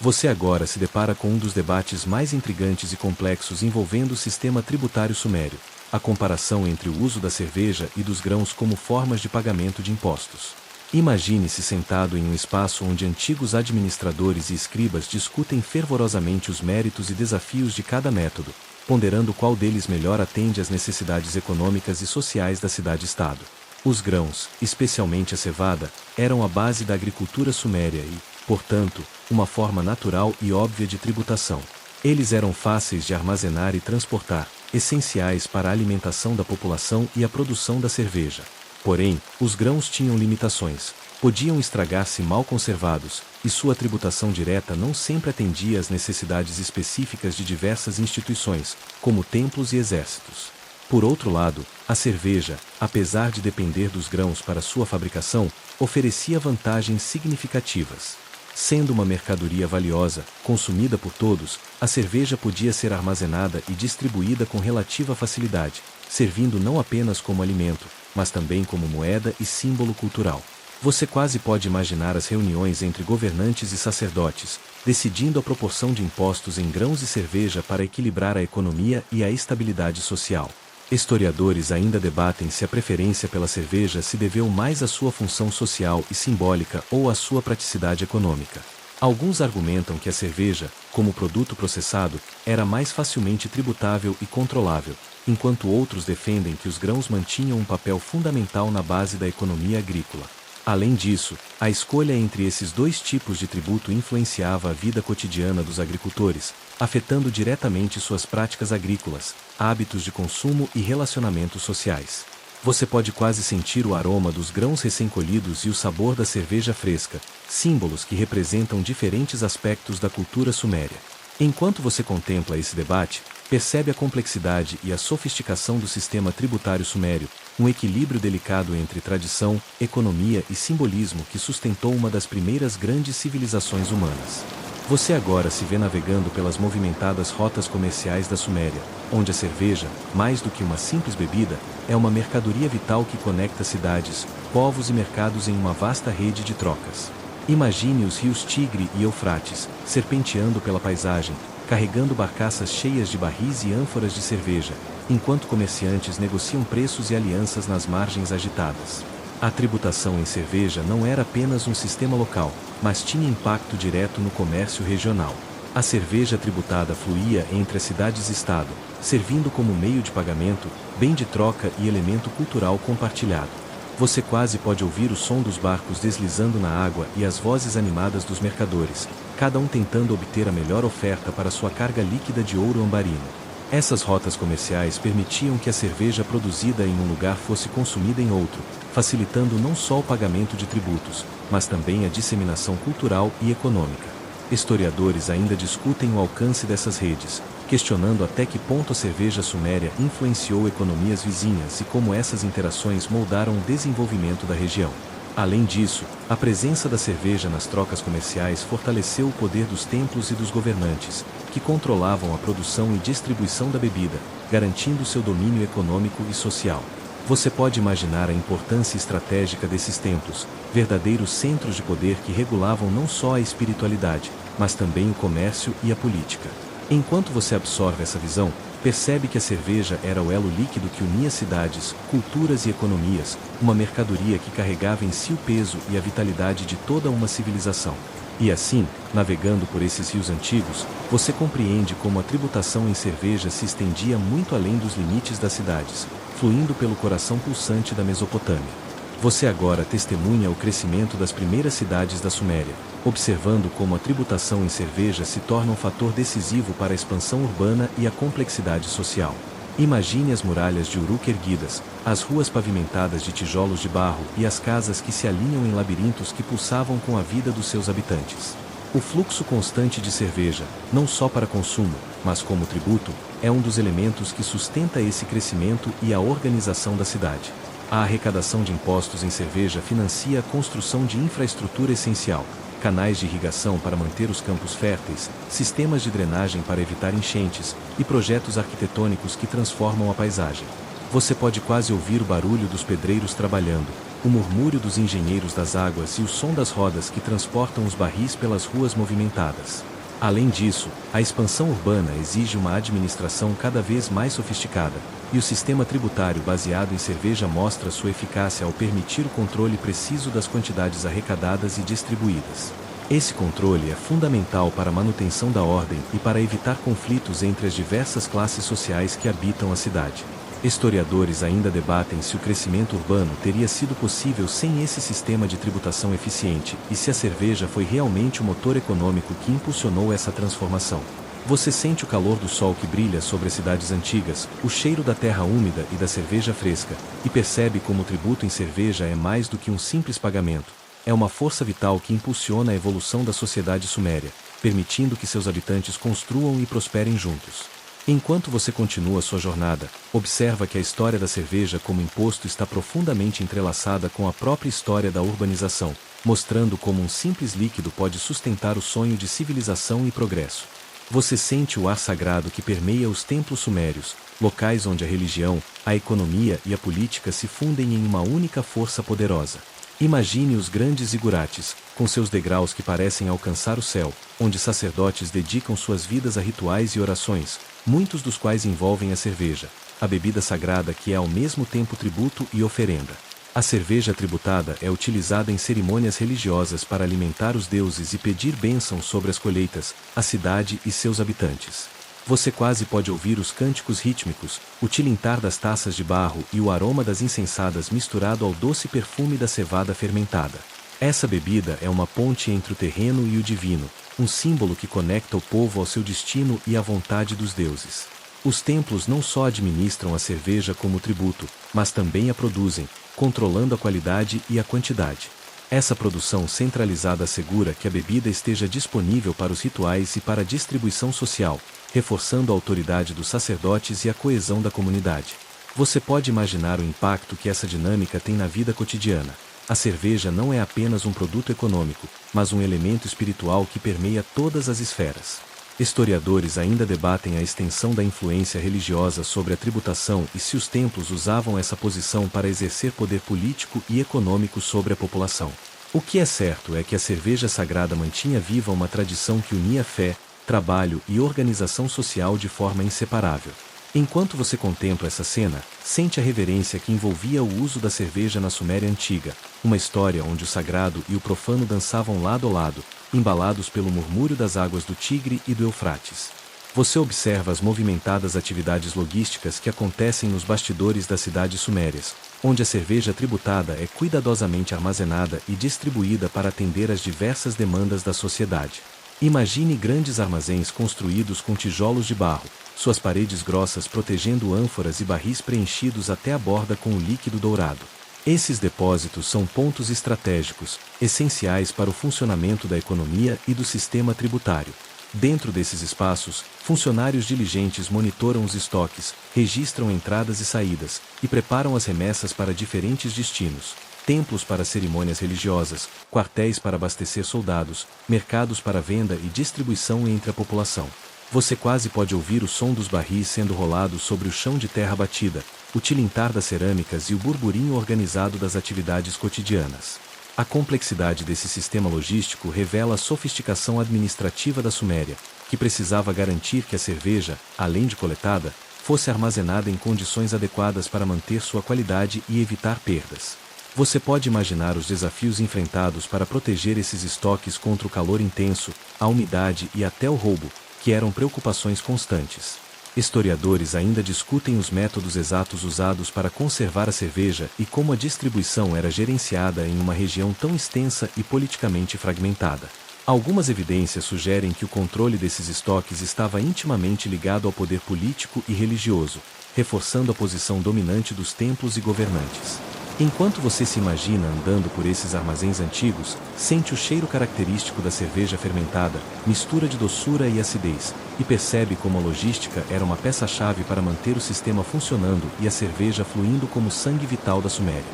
Você agora se depara com um dos debates mais intrigantes e complexos envolvendo o sistema tributário sumério, a comparação entre o uso da cerveja e dos grãos como formas de pagamento de impostos. Imagine-se sentado em um espaço onde antigos administradores e escribas discutem fervorosamente os méritos e desafios de cada método, ponderando qual deles melhor atende às necessidades econômicas e sociais da cidade-estado. Os grãos, especialmente a cevada, eram a base da agricultura suméria e, portanto, uma forma natural e óbvia de tributação. Eles eram fáceis de armazenar e transportar, essenciais para a alimentação da população e a produção da cerveja. Porém, os grãos tinham limitações, podiam estragar-se mal conservados, e sua tributação direta não sempre atendia às necessidades específicas de diversas instituições, como templos e exércitos. Por outro lado, a cerveja, apesar de depender dos grãos para sua fabricação, oferecia vantagens significativas. Sendo uma mercadoria valiosa, consumida por todos, a cerveja podia ser armazenada e distribuída com relativa facilidade, servindo não apenas como alimento, mas também como moeda e símbolo cultural. Você quase pode imaginar as reuniões entre governantes e sacerdotes, decidindo a proporção de impostos em grãos e cerveja para equilibrar a economia e a estabilidade social. Historiadores ainda debatem se a preferência pela cerveja se deveu mais à sua função social e simbólica ou à sua praticidade econômica. Alguns argumentam que a cerveja, como produto processado, era mais facilmente tributável e controlável, enquanto outros defendem que os grãos mantinham um papel fundamental na base da economia agrícola. Além disso, a escolha entre esses dois tipos de tributo influenciava a vida cotidiana dos agricultores, afetando diretamente suas práticas agrícolas, hábitos de consumo e relacionamentos sociais. Você pode quase sentir o aroma dos grãos recém-colhidos e o sabor da cerveja fresca, símbolos que representam diferentes aspectos da cultura suméria. Enquanto você contempla esse debate, percebe a complexidade e a sofisticação do sistema tributário sumério, um equilíbrio delicado entre tradição, economia e simbolismo que sustentou uma das primeiras grandes civilizações humanas. Você agora se vê navegando pelas movimentadas rotas comerciais da Suméria, onde a cerveja, mais do que uma simples bebida, é uma mercadoria vital que conecta cidades, povos e mercados em uma vasta rede de trocas. Imagine os rios Tigre e Eufrates, serpenteando pela paisagem, carregando barcaças cheias de barris e ânforas de cerveja, enquanto comerciantes negociam preços e alianças nas margens agitadas. A tributação em cerveja não era apenas um sistema local, mas tinha impacto direto no comércio regional. A cerveja tributada fluía entre as cidades-estado, servindo como meio de pagamento, bem de troca e elemento cultural compartilhado. Você quase pode ouvir o som dos barcos deslizando na água e as vozes animadas dos mercadores, cada um tentando obter a melhor oferta para sua carga líquida de ouro ambarino. Essas rotas comerciais permitiam que a cerveja produzida em um lugar fosse consumida em outro, facilitando não só o pagamento de tributos, mas também a disseminação cultural e econômica. Historiadores ainda discutem o alcance dessas redes, questionando até que ponto a cerveja suméria influenciou economias vizinhas e como essas interações moldaram o desenvolvimento da região. Além disso, a presença da cerveja nas trocas comerciais fortaleceu o poder dos templos e dos governantes, que controlavam a produção e distribuição da bebida, garantindo seu domínio econômico e social. Você pode imaginar a importância estratégica desses templos, verdadeiros centros de poder que regulavam não só a espiritualidade, mas também o comércio e a política. Enquanto você absorve essa visão, percebe que a cerveja era o elo líquido que unia cidades, culturas e economias, uma mercadoria que carregava em si o peso e a vitalidade de toda uma civilização. E assim, navegando por esses rios antigos, você compreende como a tributação em cerveja se estendia muito além dos limites das cidades, fluindo pelo coração pulsante da Mesopotâmia. Você agora testemunha o crescimento das primeiras cidades da Suméria, observando como a tributação em cerveja se torna um fator decisivo para a expansão urbana e a complexidade social. Imagine as muralhas de Uruk erguidas, as ruas pavimentadas de tijolos de barro e as casas que se alinham em labirintos que pulsavam com a vida dos seus habitantes. O fluxo constante de cerveja, não só para consumo, mas como tributo, é um dos elementos que sustenta esse crescimento e a organização da cidade. A arrecadação de impostos em cerveja financia a construção de infraestrutura essencial, canais de irrigação para manter os campos férteis, sistemas de drenagem para evitar enchentes e projetos arquitetônicos que transformam a paisagem. Você pode quase ouvir o barulho dos pedreiros trabalhando, o murmúrio dos engenheiros das águas e o som das rodas que transportam os barris pelas ruas movimentadas. Além disso, a expansão urbana exige uma administração cada vez mais sofisticada, e o sistema tributário baseado em cerveja mostra sua eficácia ao permitir o controle preciso das quantidades arrecadadas e distribuídas. Esse controle é fundamental para a manutenção da ordem e para evitar conflitos entre as diversas classes sociais que habitam a cidade. Historiadores ainda debatem se o crescimento urbano teria sido possível sem esse sistema de tributação eficiente e se a cerveja foi realmente o motor econômico que impulsionou essa transformação. Você sente o calor do sol que brilha sobre as cidades antigas, o cheiro da terra úmida e da cerveja fresca, e percebe como o tributo em cerveja é mais do que um simples pagamento. É uma força vital que impulsiona a evolução da sociedade suméria, permitindo que seus habitantes construam e prosperem juntos. Enquanto você continua sua jornada, observa que a história da cerveja como imposto está profundamente entrelaçada com a própria história da urbanização, mostrando como um simples líquido pode sustentar o sonho de civilização e progresso. Você sente o ar sagrado que permeia os templos sumérios, locais onde a religião, a economia e a política se fundem em uma única força poderosa. Imagine os grandes zigurates, com seus degraus que parecem alcançar o céu, onde sacerdotes dedicam suas vidas a rituais e orações, muitos dos quais envolvem a cerveja, a bebida sagrada que é ao mesmo tempo tributo e oferenda. A cerveja tributada é utilizada em cerimônias religiosas para alimentar os deuses e pedir bênção sobre as colheitas, a cidade e seus habitantes. Você quase pode ouvir os cânticos rítmicos, o tilintar das taças de barro e o aroma das incensadas misturado ao doce perfume da cevada fermentada. Essa bebida é uma ponte entre o terreno e o divino, um símbolo que conecta o povo ao seu destino e à vontade dos deuses. Os templos não só administram a cerveja como tributo, mas também a produzem, controlando a qualidade e a quantidade. Essa produção centralizada assegura que a bebida esteja disponível para os rituais e para a distribuição social, reforçando a autoridade dos sacerdotes e a coesão da comunidade. Você pode imaginar o impacto que essa dinâmica tem na vida cotidiana. A cerveja não é apenas um produto econômico, mas um elemento espiritual que permeia todas as esferas. Historiadores ainda debatem a extensão da influência religiosa sobre a tributação e se os templos usavam essa posição para exercer poder político e econômico sobre a população. O que é certo é que a cerveja sagrada mantinha viva uma tradição que unia fé, trabalho e organização social de forma inseparável. Enquanto você contempla essa cena, sente a reverência que envolvia o uso da cerveja na Suméria antiga, uma história onde o sagrado e o profano dançavam lado a lado, embalados pelo murmúrio das águas do Tigre e do Eufrates. Você observa as movimentadas atividades logísticas que acontecem nos bastidores das cidades sumérias, onde a cerveja tributada é cuidadosamente armazenada e distribuída para atender às diversas demandas da sociedade. Imagine grandes armazéns construídos com tijolos de barro, suas paredes grossas protegendo ânforas e barris preenchidos até a borda com o líquido dourado. Esses depósitos são pontos estratégicos, essenciais para o funcionamento da economia e do sistema tributário. Dentro desses espaços, funcionários diligentes monitoram os estoques, registram entradas e saídas, e preparam as remessas para diferentes destinos: templos para cerimônias religiosas, quartéis para abastecer soldados, mercados para venda e distribuição entre a população. Você quase pode ouvir o som dos barris sendo rolados sobre o chão de terra batida, o tilintar das cerâmicas e o burburinho organizado das atividades cotidianas. A complexidade desse sistema logístico revela a sofisticação administrativa da Suméria, que precisava garantir que a cerveja, além de coletada, fosse armazenada em condições adequadas para manter sua qualidade e evitar perdas. Você pode imaginar os desafios enfrentados para proteger esses estoques contra o calor intenso, a umidade e até o roubo, que eram preocupações constantes. Historiadores ainda discutem os métodos exatos usados para conservar a cerveja e como a distribuição era gerenciada em uma região tão extensa e politicamente fragmentada. Algumas evidências sugerem que o controle desses estoques estava intimamente ligado ao poder político e religioso, reforçando a posição dominante dos templos e governantes. Enquanto você se imagina andando por esses armazéns antigos, sente o cheiro característico da cerveja fermentada, mistura de doçura e acidez, e percebe como a logística era uma peça-chave para manter o sistema funcionando e a cerveja fluindo como sangue vital da Suméria.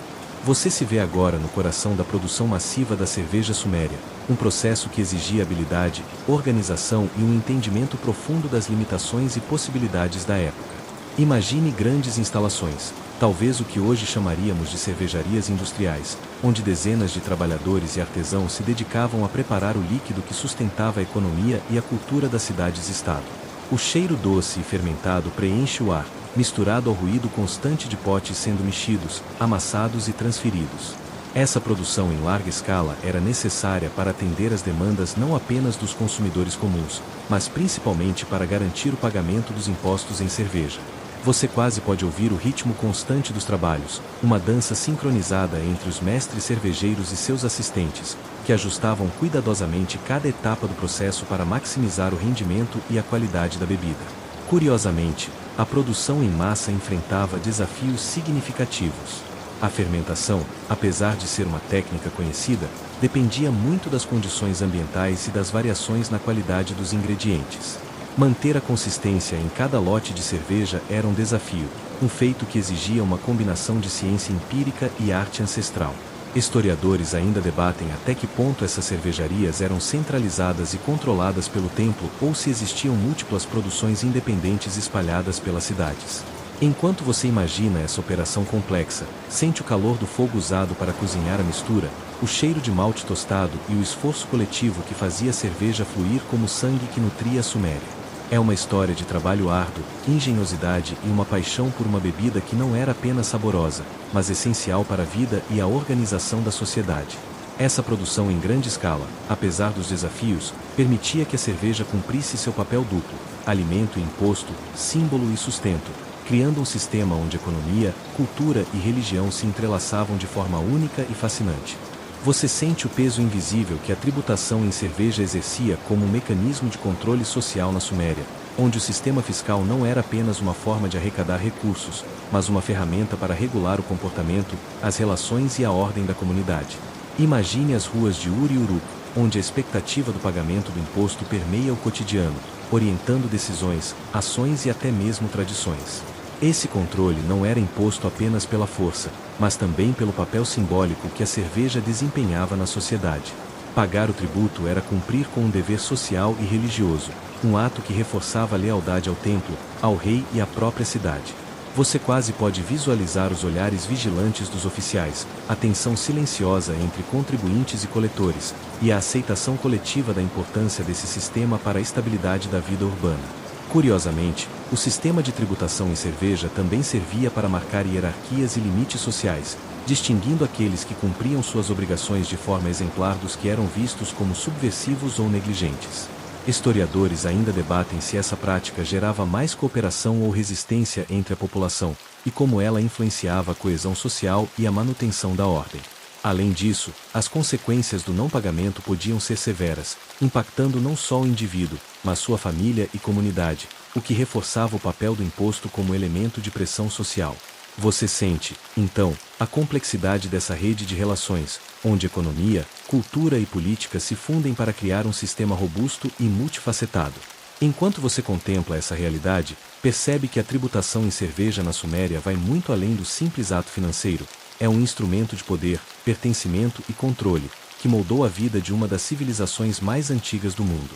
Você se vê agora no coração da produção massiva da cerveja suméria, um processo que exigia habilidade, organização e um entendimento profundo das limitações e possibilidades da época. Imagine grandes instalações, talvez o que hoje chamaríamos de cervejarias industriais, onde dezenas de trabalhadores e artesãos se dedicavam a preparar o líquido que sustentava a economia e a cultura das cidades-estado. O cheiro doce e fermentado preenche o ar, misturado ao ruído constante de potes sendo mexidos, amassados e transferidos. Essa produção em larga escala era necessária para atender às demandas não apenas dos consumidores comuns, mas principalmente para garantir o pagamento dos impostos em cerveja. Você quase pode ouvir o ritmo constante dos trabalhos, uma dança sincronizada entre os mestres cervejeiros e seus assistentes, que ajustavam cuidadosamente cada etapa do processo para maximizar o rendimento e a qualidade da bebida. Curiosamente, a produção em massa enfrentava desafios significativos. A fermentação, apesar de ser uma técnica conhecida, dependia muito das condições ambientais e das variações na qualidade dos ingredientes. Manter a consistência em cada lote de cerveja era um desafio, um feito que exigia uma combinação de ciência empírica e arte ancestral. Historiadores ainda debatem até que ponto essas cervejarias eram centralizadas e controladas pelo templo ou se existiam múltiplas produções independentes espalhadas pelas cidades. Enquanto você imagina essa operação complexa, sente o calor do fogo usado para cozinhar a mistura, o cheiro de malte tostado e o esforço coletivo que fazia a cerveja fluir como o sangue que nutria a Suméria. É uma história de trabalho árduo, engenhosidade e uma paixão por uma bebida que não era apenas saborosa, mas essencial para a vida e a organização da sociedade. Essa produção em grande escala, apesar dos desafios, permitia que a cerveja cumprisse seu papel duplo: alimento e imposto, símbolo e sustento, criando um sistema onde economia, cultura e religião se entrelaçavam de forma única e fascinante. Você sente o peso invisível que a tributação em cerveja exercia como um mecanismo de controle social na Suméria, onde o sistema fiscal não era apenas uma forma de arrecadar recursos, mas uma ferramenta para regular o comportamento, as relações e a ordem da comunidade. Imagine as ruas de Ur e Uruk, onde a expectativa do pagamento do imposto permeia o cotidiano, orientando decisões, ações e até mesmo tradições. Esse controle não era imposto apenas pela força, mas também pelo papel simbólico que a cerveja desempenhava na sociedade. Pagar o tributo era cumprir com um dever social e religioso, um ato que reforçava a lealdade ao templo, ao rei e à própria cidade. Você quase pode visualizar os olhares vigilantes dos oficiais, a tensão silenciosa entre contribuintes e coletores, e a aceitação coletiva da importância desse sistema para a estabilidade da vida urbana. Curiosamente, o sistema de tributação em cerveja também servia para marcar hierarquias e limites sociais, distinguindo aqueles que cumpriam suas obrigações de forma exemplar dos que eram vistos como subversivos ou negligentes. Historiadores ainda debatem se essa prática gerava mais cooperação ou resistência entre a população, e como ela influenciava a coesão social e a manutenção da ordem. Além disso, as consequências do não pagamento podiam ser severas, impactando não só o indivíduo, mas sua família e comunidade, o que reforçava o papel do imposto como elemento de pressão social. Você sente, então, a complexidade dessa rede de relações, onde economia, cultura e política se fundem para criar um sistema robusto e multifacetado. Enquanto você contempla essa realidade, percebe que a tributação em cerveja na Suméria vai muito além do simples ato financeiro. É um instrumento de poder, pertencimento e controle, que moldou a vida de uma das civilizações mais antigas do mundo.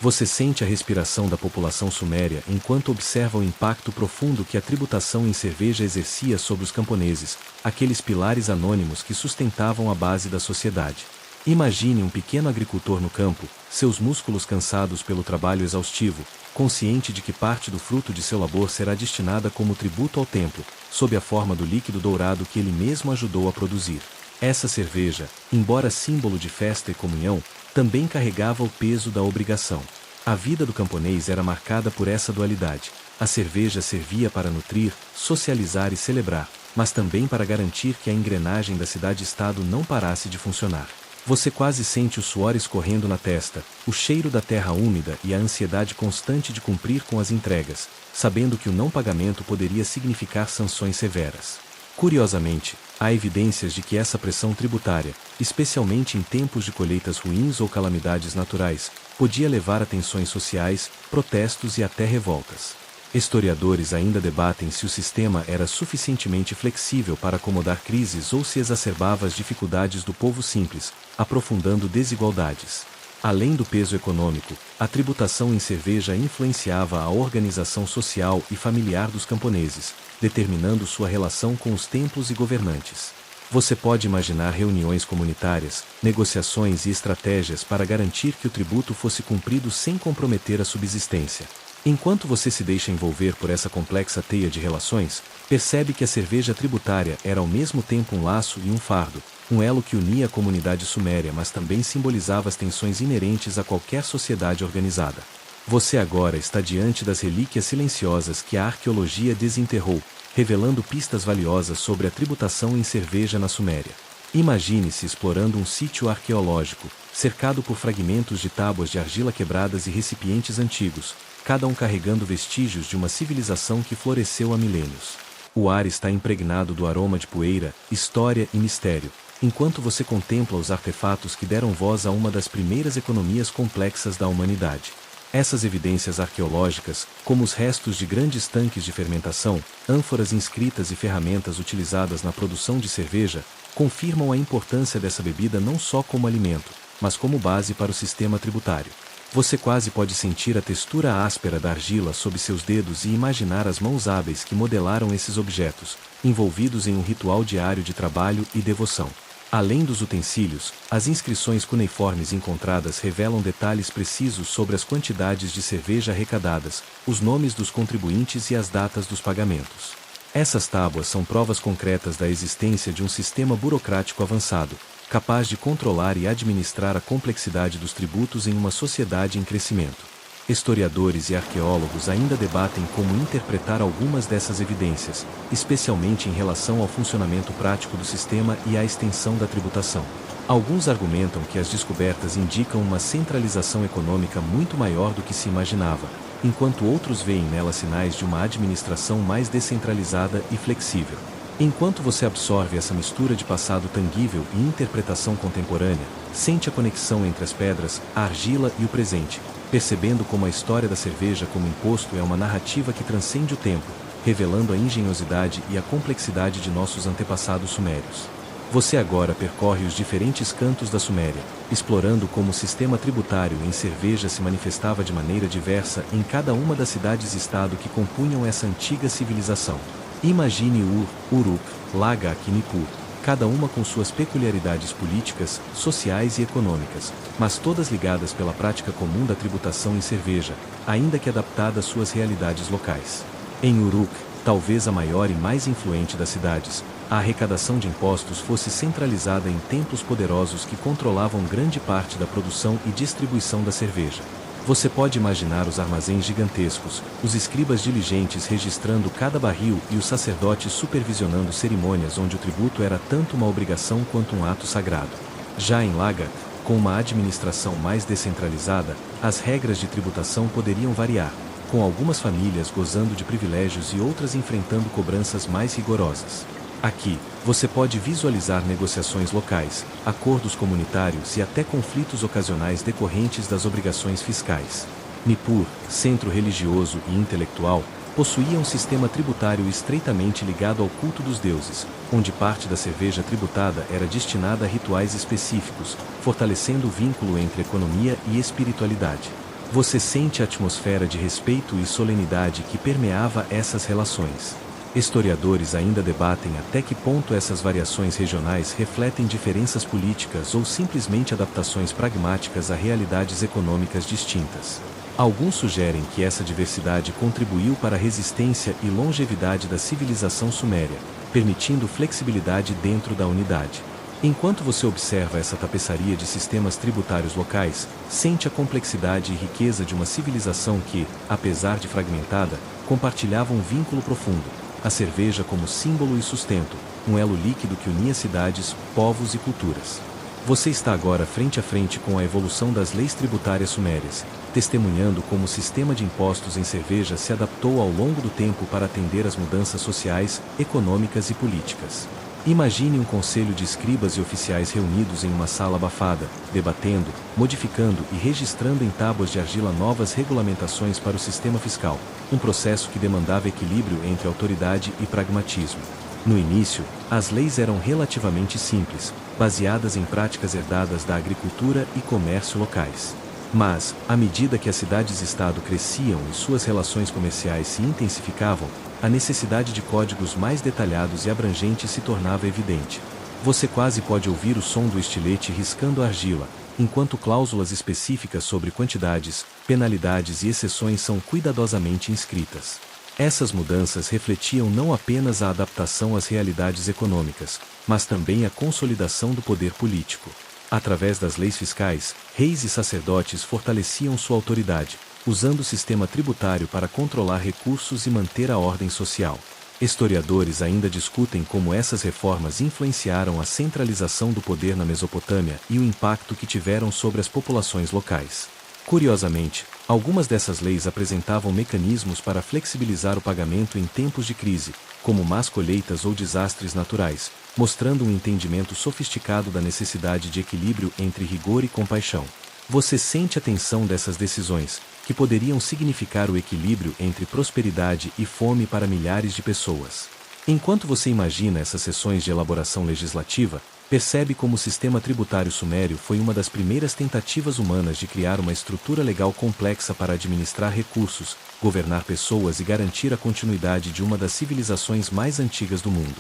Você sente a respiração da população suméria enquanto observa o impacto profundo que a tributação em cerveja exercia sobre os camponeses, aqueles pilares anônimos que sustentavam a base da sociedade. Imagine um pequeno agricultor no campo, seus músculos cansados pelo trabalho exaustivo, consciente de que parte do fruto de seu labor será destinada como tributo ao templo, sob a forma do líquido dourado que ele mesmo ajudou a produzir. Essa cerveja, embora símbolo de festa e comunhão, também carregava o peso da obrigação. A vida do camponês era marcada por essa dualidade. A cerveja servia para nutrir, socializar e celebrar, mas também para garantir que a engrenagem da cidade-estado não parasse de funcionar. Você quase sente o suor escorrendo na testa, o cheiro da terra úmida e a ansiedade constante de cumprir com as entregas, sabendo que o não pagamento poderia significar sanções severas. Curiosamente, há evidências de que essa pressão tributária, especialmente em tempos de colheitas ruins ou calamidades naturais, podia levar a tensões sociais, protestos e até revoltas. Historiadores ainda debatem se o sistema era suficientemente flexível para acomodar crises ou se exacerbava as dificuldades do povo simples, aprofundando desigualdades. Além do peso econômico, a tributação em cerveja influenciava a organização social e familiar dos camponeses, determinando sua relação com os templos e governantes. Você pode imaginar reuniões comunitárias, negociações e estratégias para garantir que o tributo fosse cumprido sem comprometer a subsistência. Enquanto você se deixa envolver por essa complexa teia de relações, percebe que a cerveja tributária era ao mesmo tempo um laço e um fardo, um elo que unia a comunidade suméria mas também simbolizava as tensões inerentes a qualquer sociedade organizada. Você agora está diante das relíquias silenciosas que a arqueologia desenterrou, revelando pistas valiosas sobre a tributação em cerveja na Suméria. Imagine-se explorando um sítio arqueológico, cercado por fragmentos de tábuas de argila quebradas e recipientes antigos, cada um carregando vestígios de uma civilização que floresceu há milênios. O ar está impregnado do aroma de poeira, história e mistério, enquanto você contempla os artefatos que deram voz a uma das primeiras economias complexas da humanidade. Essas evidências arqueológicas, como os restos de grandes tanques de fermentação, ânforas inscritas e ferramentas utilizadas na produção de cerveja, confirmam a importância dessa bebida não só como alimento, mas como base para o sistema tributário. Você quase pode sentir a textura áspera da argila sob seus dedos e imaginar as mãos hábeis que modelaram esses objetos, envolvidos em um ritual diário de trabalho e devoção. Além dos utensílios, as inscrições cuneiformes encontradas revelam detalhes precisos sobre as quantidades de cerveja arrecadadas, os nomes dos contribuintes e as datas dos pagamentos. Essas tábuas são provas concretas da existência de um sistema burocrático avançado, capaz de controlar e administrar a complexidade dos tributos em uma sociedade em crescimento. Historiadores e arqueólogos ainda debatem como interpretar algumas dessas evidências, especialmente em relação ao funcionamento prático do sistema e à extensão da tributação. Alguns argumentam que as descobertas indicam uma centralização econômica muito maior do que se imaginava, enquanto outros veem nela sinais de uma administração mais descentralizada e flexível. Enquanto você absorve essa mistura de passado tangível e interpretação contemporânea, sente a conexão entre as pedras, a argila e o presente, percebendo como a história da cerveja como imposto é uma narrativa que transcende o tempo, revelando a engenhosidade e a complexidade de nossos antepassados sumérios. Você agora percorre os diferentes cantos da Suméria, explorando como o sistema tributário em cerveja se manifestava de maneira diversa em cada uma das cidades-estado que compunham essa antiga civilização. Imagine Ur, Uruk, Lagak e Nippur, cada uma com suas peculiaridades políticas, sociais e econômicas, mas todas ligadas pela prática comum da tributação em cerveja, ainda que adaptada às suas realidades locais. Em Uruk, talvez a maior e mais influente das cidades, a arrecadação de impostos fosse centralizada em templos poderosos que controlavam grande parte da produção e distribuição da cerveja. Você pode imaginar os armazéns gigantescos, os escribas diligentes registrando cada barril e os sacerdotes supervisionando cerimônias onde o tributo era tanto uma obrigação quanto um ato sagrado. Já em Lagak, com uma administração mais descentralizada, as regras de tributação poderiam variar, com algumas famílias gozando de privilégios e outras enfrentando cobranças mais rigorosas. Aqui, você pode visualizar negociações locais, acordos comunitários e até conflitos ocasionais decorrentes das obrigações fiscais. Nippur, centro religioso e intelectual, possuía um sistema tributário estreitamente ligado ao culto dos deuses, onde parte da cerveja tributada era destinada a rituais específicos, fortalecendo o vínculo entre economia e espiritualidade. Você sente a atmosfera de respeito e solenidade que permeava essas relações. Historiadores ainda debatem até que ponto essas variações regionais refletem diferenças políticas ou simplesmente adaptações pragmáticas a realidades econômicas distintas. Alguns sugerem que essa diversidade contribuiu para a resistência e longevidade da civilização suméria, permitindo flexibilidade dentro da unidade. Enquanto você observa essa tapeçaria de sistemas tributários locais, sente a complexidade e riqueza de uma civilização que, apesar de fragmentada, compartilhava um vínculo profundo, a cerveja como símbolo e sustento, um elo líquido que unia cidades, povos e culturas. Você está agora frente a frente com a evolução das leis tributárias sumérias, testemunhando como o sistema de impostos em cerveja se adaptou ao longo do tempo para atender às mudanças sociais, econômicas e políticas. Imagine um conselho de escribas e oficiais reunidos em uma sala abafada, debatendo, modificando e registrando em tábuas de argila novas regulamentações para o sistema fiscal, um processo que demandava equilíbrio entre autoridade e pragmatismo. No início, as leis eram relativamente simples, baseadas em práticas herdadas da agricultura e comércio locais. Mas, à medida que as cidades-estado cresciam e suas relações comerciais se intensificavam, a necessidade de códigos mais detalhados e abrangentes se tornava evidente. Você quase pode ouvir o som do estilete riscando a argila, enquanto cláusulas específicas sobre quantidades, penalidades e exceções são cuidadosamente inscritas. Essas mudanças refletiam não apenas a adaptação às realidades econômicas, mas também a consolidação do poder político. Através das leis fiscais, reis e sacerdotes fortaleciam sua autoridade, usando o sistema tributário para controlar recursos e manter a ordem social. Historiadores ainda discutem como essas reformas influenciaram a centralização do poder na Mesopotâmia e o impacto que tiveram sobre as populações locais. Curiosamente, algumas dessas leis apresentavam mecanismos para flexibilizar o pagamento em tempos de crise, como más colheitas ou desastres naturais, mostrando um entendimento sofisticado da necessidade de equilíbrio entre rigor e compaixão. Você sente a tensão dessas decisões, que poderiam significar o equilíbrio entre prosperidade e fome para milhares de pessoas. Enquanto você imagina essas sessões de elaboração legislativa, percebe como o sistema tributário sumério foi uma das primeiras tentativas humanas de criar uma estrutura legal complexa para administrar recursos, governar pessoas e garantir a continuidade de uma das civilizações mais antigas do mundo.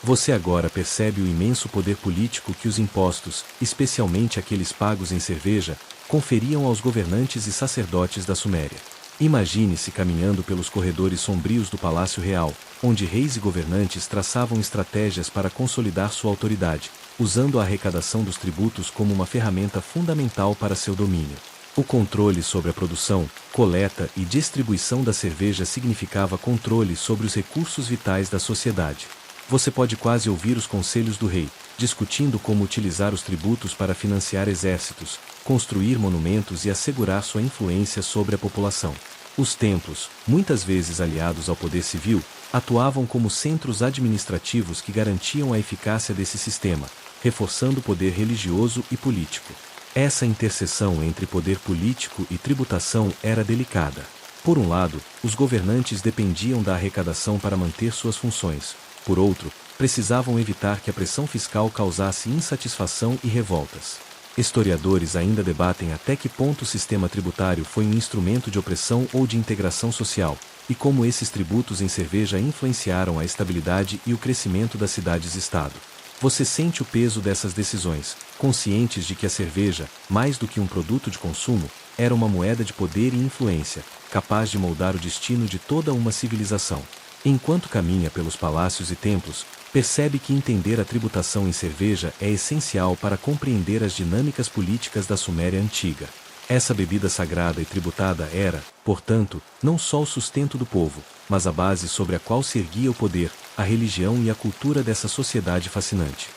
Você agora percebe o imenso poder político que os impostos, especialmente aqueles pagos em cerveja, conferiam aos governantes e sacerdotes da Suméria. Imagine-se caminhando pelos corredores sombrios do Palácio Real, onde reis e governantes traçavam estratégias para consolidar sua autoridade, usando a arrecadação dos tributos como uma ferramenta fundamental para seu domínio. O controle sobre a produção, coleta e distribuição da cerveja significava controle sobre os recursos vitais da sociedade. Você pode quase ouvir os conselhos do rei, discutindo como utilizar os tributos para financiar exércitos, construir monumentos e assegurar sua influência sobre a população. Os templos, muitas vezes aliados ao poder civil, atuavam como centros administrativos que garantiam a eficácia desse sistema, reforçando o poder religioso e político. Essa interseção entre poder político e tributação era delicada. Por um lado, os governantes dependiam da arrecadação para manter suas funções. Por outro, precisavam evitar que a pressão fiscal causasse insatisfação e revoltas. Historiadores ainda debatem até que ponto o sistema tributário foi um instrumento de opressão ou de integração social, e como esses tributos em cerveja influenciaram a estabilidade e o crescimento das cidades-estado. Você sente o peso dessas decisões, conscientes de que a cerveja, mais do que um produto de consumo, era uma moeda de poder e influência, capaz de moldar o destino de toda uma civilização. Enquanto caminha pelos palácios e templos, percebe que entender a tributação em cerveja é essencial para compreender as dinâmicas políticas da Suméria antiga. Essa bebida sagrada e tributada era, portanto, não só o sustento do povo, mas a base sobre a qual se erguia o poder, a religião e a cultura dessa sociedade fascinante.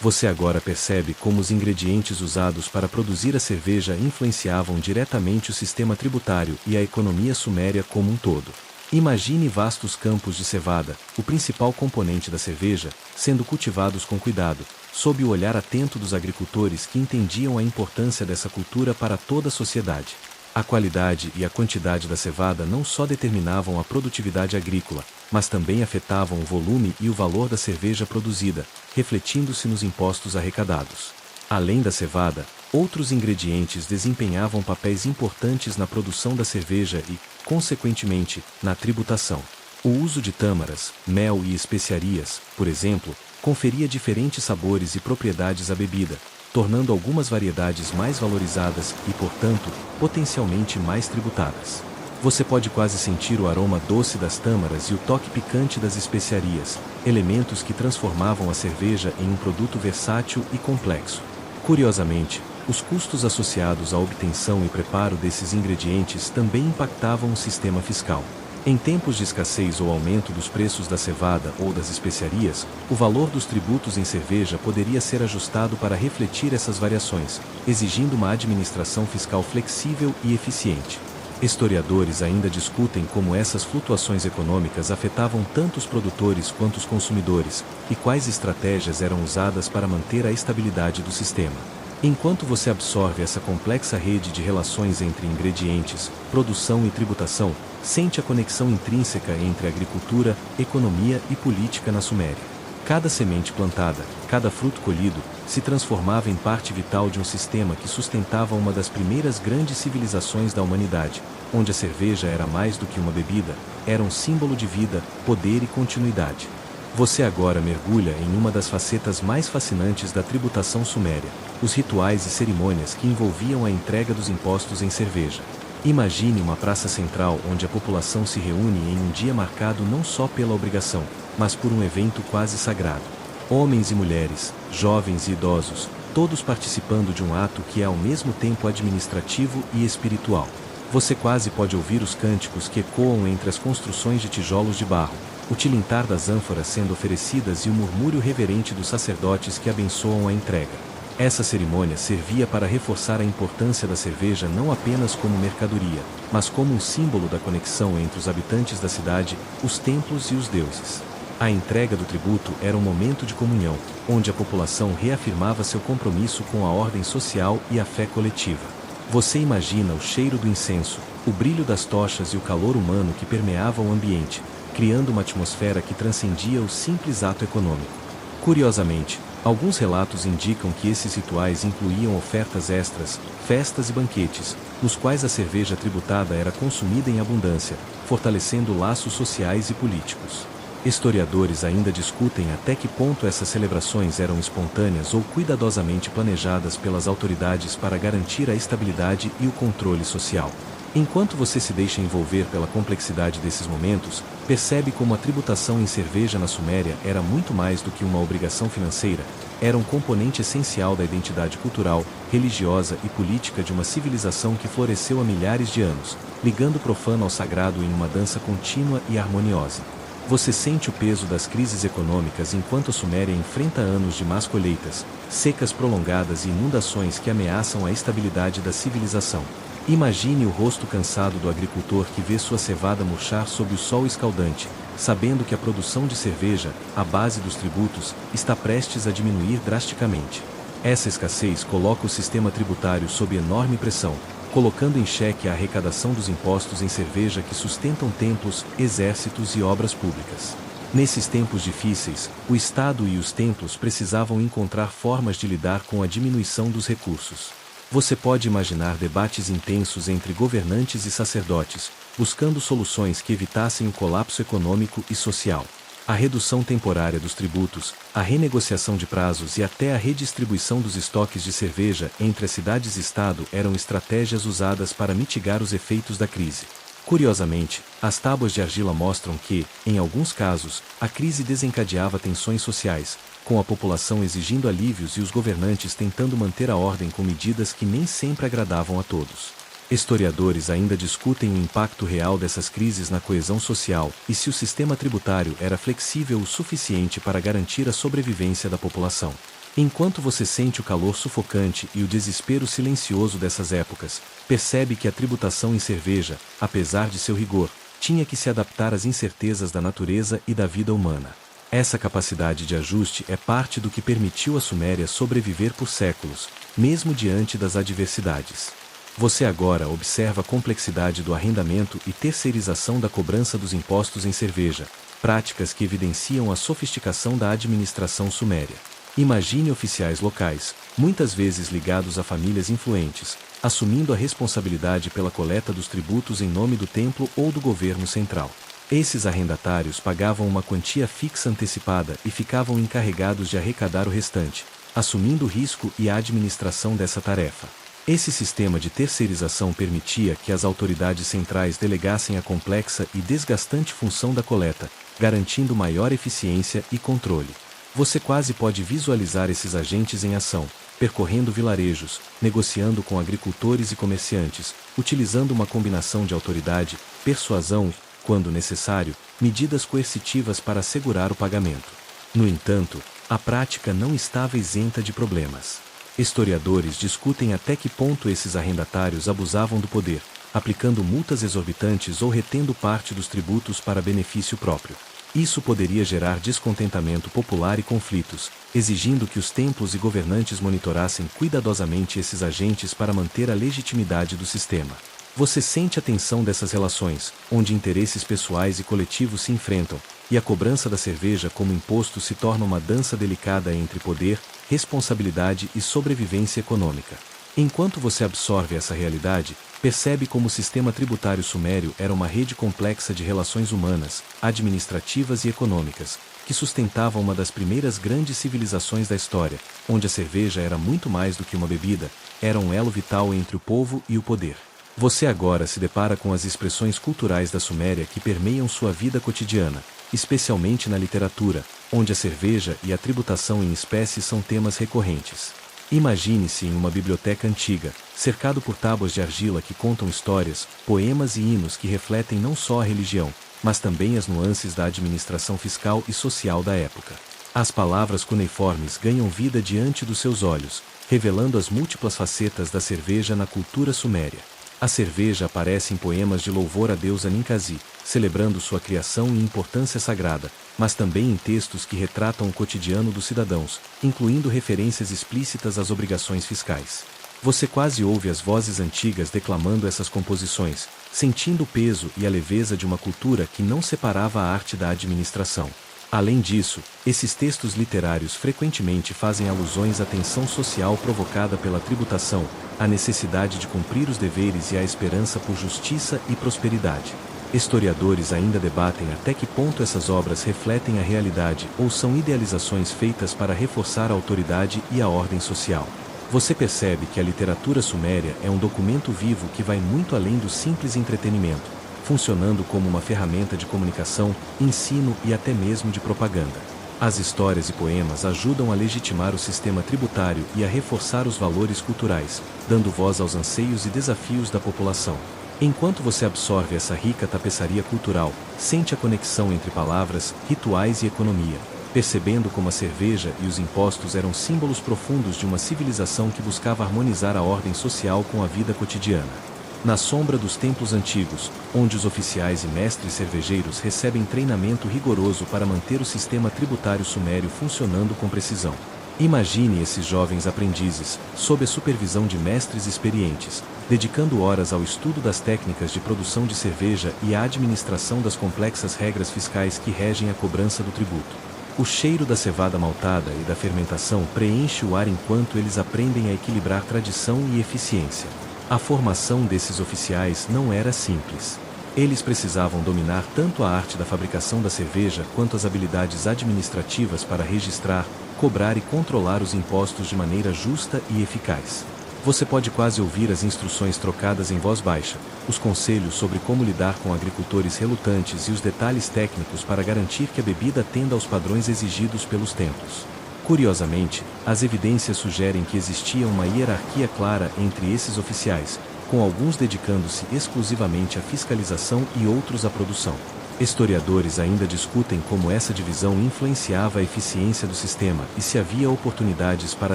Você agora percebe como os ingredientes usados para produzir a cerveja influenciavam diretamente o sistema tributário e a economia suméria como um todo. Imagine vastos campos de cevada, o principal componente da cerveja, sendo cultivados com cuidado, sob o olhar atento dos agricultores que entendiam a importância dessa cultura para toda a sociedade. A qualidade e a quantidade da cevada não só determinavam a produtividade agrícola, mas também afetavam o volume e o valor da cerveja produzida, refletindo-se nos impostos arrecadados. Além da cevada, outros ingredientes desempenhavam papéis importantes na produção da cerveja e, consequentemente, na tributação. O uso de tâmaras, mel e especiarias, por exemplo, conferia diferentes sabores e propriedades à bebida, tornando algumas variedades mais valorizadas e, portanto, potencialmente mais tributadas. Você pode quase sentir o aroma doce das tâmaras e o toque picante das especiarias, elementos que transformavam a cerveja em um produto versátil e complexo. Curiosamente, os custos associados à obtenção e preparo desses ingredientes também impactavam o sistema fiscal. Em tempos de escassez ou aumento dos preços da cevada ou das especiarias, o valor dos tributos em cerveja poderia ser ajustado para refletir essas variações, exigindo uma administração fiscal flexível e eficiente. Historiadores ainda discutem como essas flutuações econômicas afetavam tanto os produtores quanto os consumidores, e quais estratégias eram usadas para manter a estabilidade do sistema. Enquanto você absorve essa complexa rede de relações entre ingredientes, produção e tributação, sente a conexão intrínseca entre agricultura, economia e política na Suméria. Cada semente plantada, cada fruto colhido, se transformava em parte vital de um sistema que sustentava uma das primeiras grandes civilizações da humanidade, onde a cerveja era mais do que uma bebida, era um símbolo de vida, poder e continuidade. Você agora mergulha em uma das facetas mais fascinantes da tributação suméria, os rituais e cerimônias que envolviam a entrega dos impostos em cerveja. Imagine uma praça central onde a população se reúne em um dia marcado não só pela obrigação, mas por um evento quase sagrado. Homens e mulheres, jovens e idosos, todos participando de um ato que é ao mesmo tempo administrativo e espiritual. Você quase pode ouvir os cânticos que ecoam entre as construções de tijolos de barro, o tilintar das ânforas sendo oferecidas e o murmúrio reverente dos sacerdotes que abençoam a entrega. Essa cerimônia servia para reforçar a importância da cerveja não apenas como mercadoria, mas como um símbolo da conexão entre os habitantes da cidade, os templos e os deuses. A entrega do tributo era um momento de comunhão, onde a população reafirmava seu compromisso com a ordem social e a fé coletiva. Você imagina o cheiro do incenso, o brilho das tochas e o calor humano que permeava o ambiente, criando uma atmosfera que transcendia o simples ato econômico. Curiosamente, alguns relatos indicam que esses rituais incluíam ofertas extras, festas e banquetes, nos quais a cerveja tributada era consumida em abundância, fortalecendo laços sociais e políticos. Historiadores ainda discutem até que ponto essas celebrações eram espontâneas ou cuidadosamente planejadas pelas autoridades para garantir a estabilidade e o controle social. Enquanto você se deixa envolver pela complexidade desses momentos, percebe como a tributação em cerveja na Suméria era muito mais do que uma obrigação financeira, era um componente essencial da identidade cultural, religiosa e política de uma civilização que floresceu há milhares de anos, ligando o profano ao sagrado em uma dança contínua e harmoniosa. Você sente o peso das crises econômicas enquanto a Suméria enfrenta anos de más colheitas, secas prolongadas e inundações que ameaçam a estabilidade da civilização. Imagine o rosto cansado do agricultor que vê sua cevada murchar sob o sol escaldante, sabendo que a produção de cerveja, à base dos tributos, está prestes a diminuir drasticamente. Essa escassez coloca o sistema tributário sob enorme pressão, colocando em xeque a arrecadação dos impostos em cerveja que sustentam templos, exércitos e obras públicas. Nesses tempos difíceis, o Estado e os templos precisavam encontrar formas de lidar com a diminuição dos recursos. Você pode imaginar debates intensos entre governantes e sacerdotes, buscando soluções que evitassem o colapso econômico e social. A redução temporária dos tributos, a renegociação de prazos e até a redistribuição dos estoques de cerveja entre as cidades-estado eram estratégias usadas para mitigar os efeitos da crise. Curiosamente, as tábuas de argila mostram que, em alguns casos, a crise desencadeava tensões sociais, com a população exigindo alívios e os governantes tentando manter a ordem com medidas que nem sempre agradavam a todos. Historiadores ainda discutem o impacto real dessas crises na coesão social e se o sistema tributário era flexível o suficiente para garantir a sobrevivência da população. Enquanto você sente o calor sufocante e o desespero silencioso dessas épocas, percebe que a tributação em cerveja, apesar de seu rigor, tinha que se adaptar às incertezas da natureza e da vida humana. Essa capacidade de ajuste é parte do que permitiu a Suméria sobreviver por séculos, mesmo diante das adversidades. Você agora observa a complexidade do arrendamento e terceirização da cobrança dos impostos em cerveja, práticas que evidenciam a sofisticação da administração suméria. Imagine oficiais locais, muitas vezes ligados a famílias influentes, assumindo a responsabilidade pela coleta dos tributos em nome do templo ou do governo central. Esses arrendatários pagavam uma quantia fixa antecipada e ficavam encarregados de arrecadar o restante, assumindo o risco e a administração dessa tarefa. Esse sistema de terceirização permitia que as autoridades centrais delegassem a complexa e desgastante função da coleta, garantindo maior eficiência e controle. Você quase pode visualizar esses agentes em ação, percorrendo vilarejos, negociando com agricultores e comerciantes, utilizando uma combinação de autoridade, persuasão e, quando necessário, medidas coercitivas para assegurar o pagamento. No entanto, a prática não estava isenta de problemas. Historiadores discutem até que ponto esses arrendatários abusavam do poder, aplicando multas exorbitantes ou retendo parte dos tributos para benefício próprio. Isso poderia gerar descontentamento popular e conflitos, exigindo que os templos e governantes monitorassem cuidadosamente esses agentes para manter a legitimidade do sistema. Você sente a tensão dessas relações, onde interesses pessoais e coletivos se enfrentam, e a cobrança da cerveja como imposto se torna uma dança delicada entre poder, responsabilidade e sobrevivência econômica. Enquanto você absorve essa realidade, percebe como o sistema tributário sumério era uma rede complexa de relações humanas, administrativas e econômicas, que sustentava uma das primeiras grandes civilizações da história, onde a cerveja era muito mais do que uma bebida, era um elo vital entre o povo e o poder. Você agora se depara com as expressões culturais da Suméria que permeiam sua vida cotidiana, especialmente na literatura, onde a cerveja e a tributação em espécie são temas recorrentes. Imagine-se em uma biblioteca antiga, cercado por tábuas de argila que contam histórias, poemas e hinos que refletem não só a religião, mas também as nuances da administração fiscal e social da época. As palavras cuneiformes ganham vida diante dos seus olhos, revelando as múltiplas facetas da cerveja na cultura suméria. A cerveja aparece em poemas de louvor à deusa Ninkasi, celebrando sua criação e importância sagrada, mas também em textos que retratam o cotidiano dos cidadãos, incluindo referências explícitas às obrigações fiscais. Você quase ouve as vozes antigas declamando essas composições, sentindo o peso e a leveza de uma cultura que não separava a arte da administração. Além disso, esses textos literários frequentemente fazem alusões à tensão social provocada pela tributação, à necessidade de cumprir os deveres e à esperança por justiça e prosperidade. Historiadores ainda debatem até que ponto essas obras refletem a realidade ou são idealizações feitas para reforçar a autoridade e a ordem social. Você percebe que a literatura suméria é um documento vivo que vai muito além do simples entretenimento, funcionando como uma ferramenta de comunicação, ensino e até mesmo de propaganda. As histórias e poemas ajudam a legitimar o sistema tributário e a reforçar os valores culturais, dando voz aos anseios e desafios da população. Enquanto você absorve essa rica tapeçaria cultural, sente a conexão entre palavras, rituais e economia, percebendo como a cerveja e os impostos eram símbolos profundos de uma civilização que buscava harmonizar a ordem social com a vida cotidiana. Na sombra dos templos antigos, onde os oficiais e mestres cervejeiros recebem treinamento rigoroso para manter o sistema tributário sumério funcionando com precisão. Imagine esses jovens aprendizes, sob a supervisão de mestres experientes, dedicando horas ao estudo das técnicas de produção de cerveja e à administração das complexas regras fiscais que regem a cobrança do tributo. O cheiro da cevada maltada e da fermentação preenche o ar enquanto eles aprendem a equilibrar tradição e eficiência. A formação desses oficiais não era simples. Eles precisavam dominar tanto a arte da fabricação da cerveja quanto as habilidades administrativas para registrar, cobrar e controlar os impostos de maneira justa e eficaz. Você pode quase ouvir as instruções trocadas em voz baixa, os conselhos sobre como lidar com agricultores relutantes e os detalhes técnicos para garantir que a bebida atenda aos padrões exigidos pelos templos. Curiosamente, as evidências sugerem que existia uma hierarquia clara entre esses oficiais, com alguns dedicando-se exclusivamente à fiscalização e outros à produção. Historiadores ainda discutem como essa divisão influenciava a eficiência do sistema e se havia oportunidades para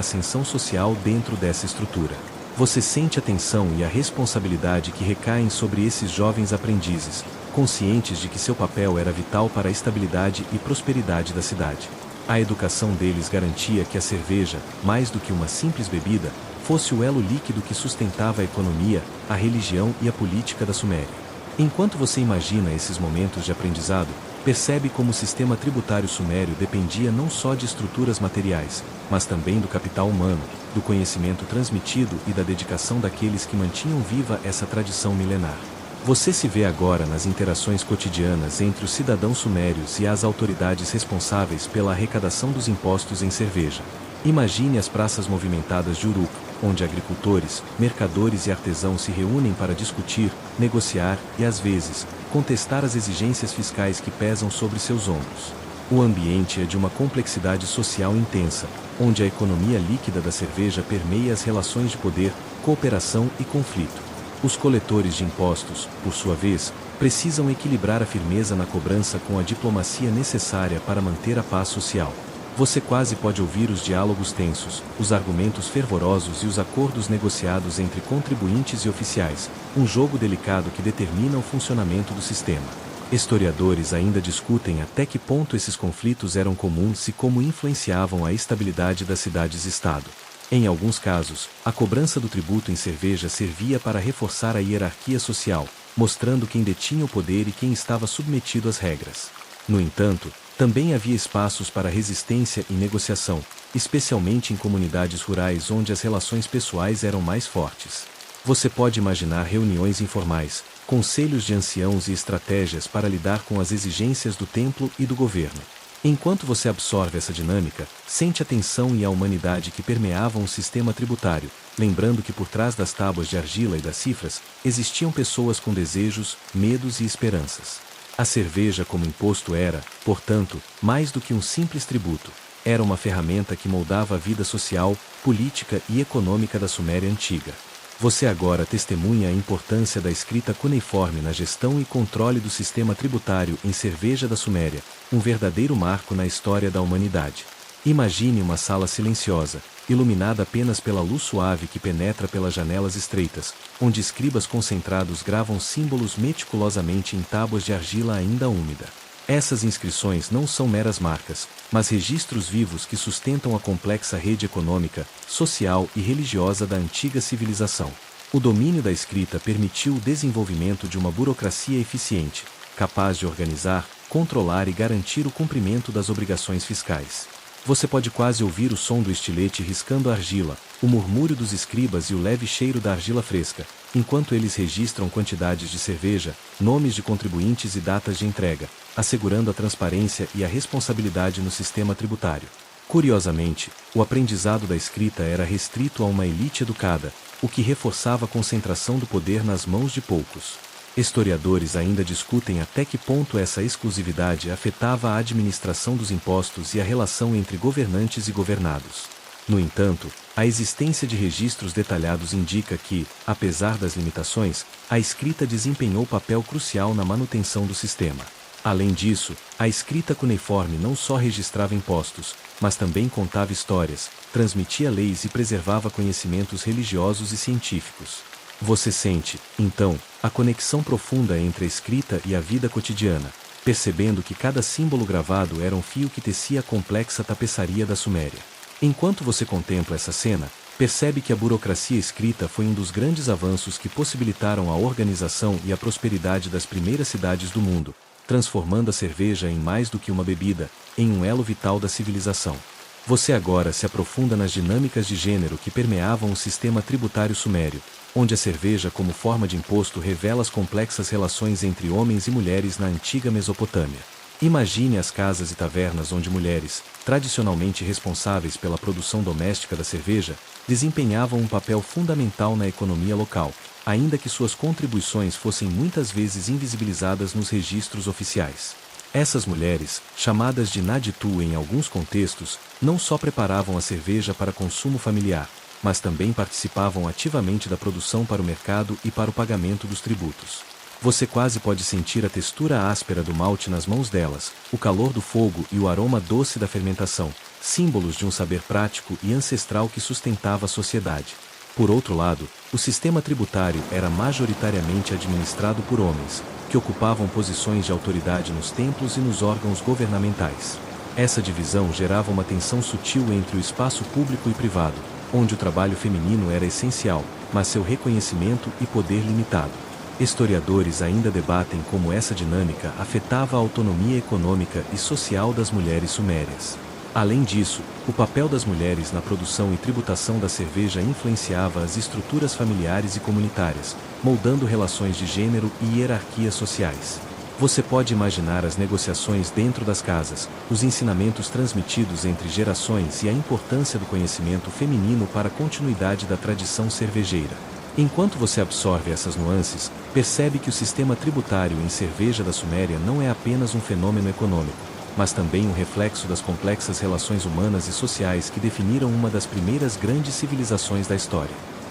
ascensão social dentro dessa estrutura. Você sente a tensão e a responsabilidade que recaem sobre esses jovens aprendizes, conscientes de que seu papel era vital para a estabilidade e prosperidade da cidade. A educação deles garantia que a cerveja, mais do que uma simples bebida, fosse o elo líquido que sustentava a economia, a religião e a política da Suméria. Enquanto você imagina esses momentos de aprendizado, percebe como o sistema tributário sumério dependia não só de estruturas materiais, mas também do capital humano, do conhecimento transmitido e da dedicação daqueles que mantinham viva essa tradição milenar. Você se vê agora nas interações cotidianas entre os cidadãos sumérios e as autoridades responsáveis pela arrecadação dos impostos em cerveja. Imagine as praças movimentadas de Uruk, onde agricultores, mercadores e artesãos se reúnem para discutir, negociar e, às vezes, contestar as exigências fiscais que pesam sobre seus ombros. O ambiente é de uma complexidade social intensa, onde a economia líquida da cerveja permeia as relações de poder, cooperação e conflito. Os coletores de impostos, por sua vez, precisam equilibrar a firmeza na cobrança com a diplomacia necessária para manter a paz social. Você quase pode ouvir os diálogos tensos, os argumentos fervorosos e os acordos negociados entre contribuintes e oficiais, um jogo delicado que determina o funcionamento do sistema. Historiadores ainda discutem até que ponto esses conflitos eram comuns e como influenciavam a estabilidade das cidades-estado. Em alguns casos, a cobrança do tributo em cerveja servia para reforçar a hierarquia social, mostrando quem detinha o poder e quem estava submetido às regras. No entanto, também havia espaços para resistência e negociação, especialmente em comunidades rurais onde as relações pessoais eram mais fortes. Você pode imaginar reuniões informais, conselhos de anciãos e estratégias para lidar com as exigências do templo e do governo. Enquanto você absorve essa dinâmica, sente a tensão e a humanidade que permeavam o sistema tributário, lembrando que por trás das tábuas de argila e das cifras, existiam pessoas com desejos, medos e esperanças. A cerveja como imposto era, portanto, mais do que um simples tributo. Era uma ferramenta que moldava a vida social, política e econômica da Suméria antiga. Você agora testemunha a importância da escrita cuneiforme na gestão e controle do sistema tributário em cerveja da Suméria, um verdadeiro marco na história da humanidade. Imagine uma sala silenciosa, iluminada apenas pela luz suave que penetra pelas janelas estreitas, onde escribas concentrados gravam símbolos meticulosamente em tábuas de argila ainda úmida. Essas inscrições não são meras marcas, mas registros vivos que sustentam a complexa rede econômica, social e religiosa da antiga civilização. O domínio da escrita permitiu o desenvolvimento de uma burocracia eficiente, capaz de organizar, controlar e garantir o cumprimento das obrigações fiscais. Você pode quase ouvir o som do estilete riscando a argila, o murmúrio dos escribas e o leve cheiro da argila fresca, enquanto eles registram quantidades de cerveja, nomes de contribuintes e datas de entrega, assegurando a transparência e a responsabilidade no sistema tributário. Curiosamente, o aprendizado da escrita era restrito a uma elite educada, o que reforçava a concentração do poder nas mãos de poucos. Historiadores ainda discutem até que ponto essa exclusividade afetava a administração dos impostos e a relação entre governantes e governados. No entanto, a existência de registros detalhados indica que, apesar das limitações, a escrita desempenhou papel crucial na manutenção do sistema. Além disso, a escrita cuneiforme não só registrava impostos, mas também contava histórias, transmitia leis e preservava conhecimentos religiosos e científicos. Você sente, então, a conexão profunda entre a escrita e a vida cotidiana, percebendo que cada símbolo gravado era um fio que tecia a complexa tapeçaria da Suméria. Enquanto você contempla essa cena, percebe que a burocracia escrita foi um dos grandes avanços que possibilitaram a organização e a prosperidade das primeiras cidades do mundo, transformando a cerveja em mais do que uma bebida, em um elo vital da civilização. Você agora se aprofunda nas dinâmicas de gênero que permeavam o sistema tributário sumério, onde a cerveja como forma de imposto revela as complexas relações entre homens e mulheres na antiga Mesopotâmia. Imagine as casas e tavernas onde mulheres, tradicionalmente responsáveis pela produção doméstica da cerveja, desempenhavam um papel fundamental na economia local, ainda que suas contribuições fossem muitas vezes invisibilizadas nos registros oficiais. Essas mulheres, chamadas de Naditu em alguns contextos, não só preparavam a cerveja para consumo familiar, mas também participavam ativamente da produção para o mercado e para o pagamento dos tributos. Você quase pode sentir a textura áspera do malte nas mãos delas, o calor do fogo e o aroma doce da fermentação, símbolos de um saber prático e ancestral que sustentava a sociedade. Por outro lado, o sistema tributário era majoritariamente administrado por homens, que ocupavam posições de autoridade nos templos e nos órgãos governamentais. Essa divisão gerava uma tensão sutil entre o espaço público e privado, onde o trabalho feminino era essencial, mas seu reconhecimento e poder limitado. Historiadores ainda debatem como essa dinâmica afetava a autonomia econômica e social das mulheres sumérias. Além disso, o papel das mulheres na produção e tributação da cerveja influenciava as estruturas familiares e comunitárias, moldando relações de gênero e hierarquias sociais. Você pode imaginar as negociações dentro das casas, os ensinamentos transmitidos entre gerações e a importância do conhecimento feminino para a continuidade da tradição cervejeira. Enquanto você absorve essas nuances, percebe que o sistema tributário em cerveja da Suméria não é apenas um fenômeno econômico, mas também um reflexo das complexas relações humanas e sociais que definiram uma das primeiras grandes civilizações da história.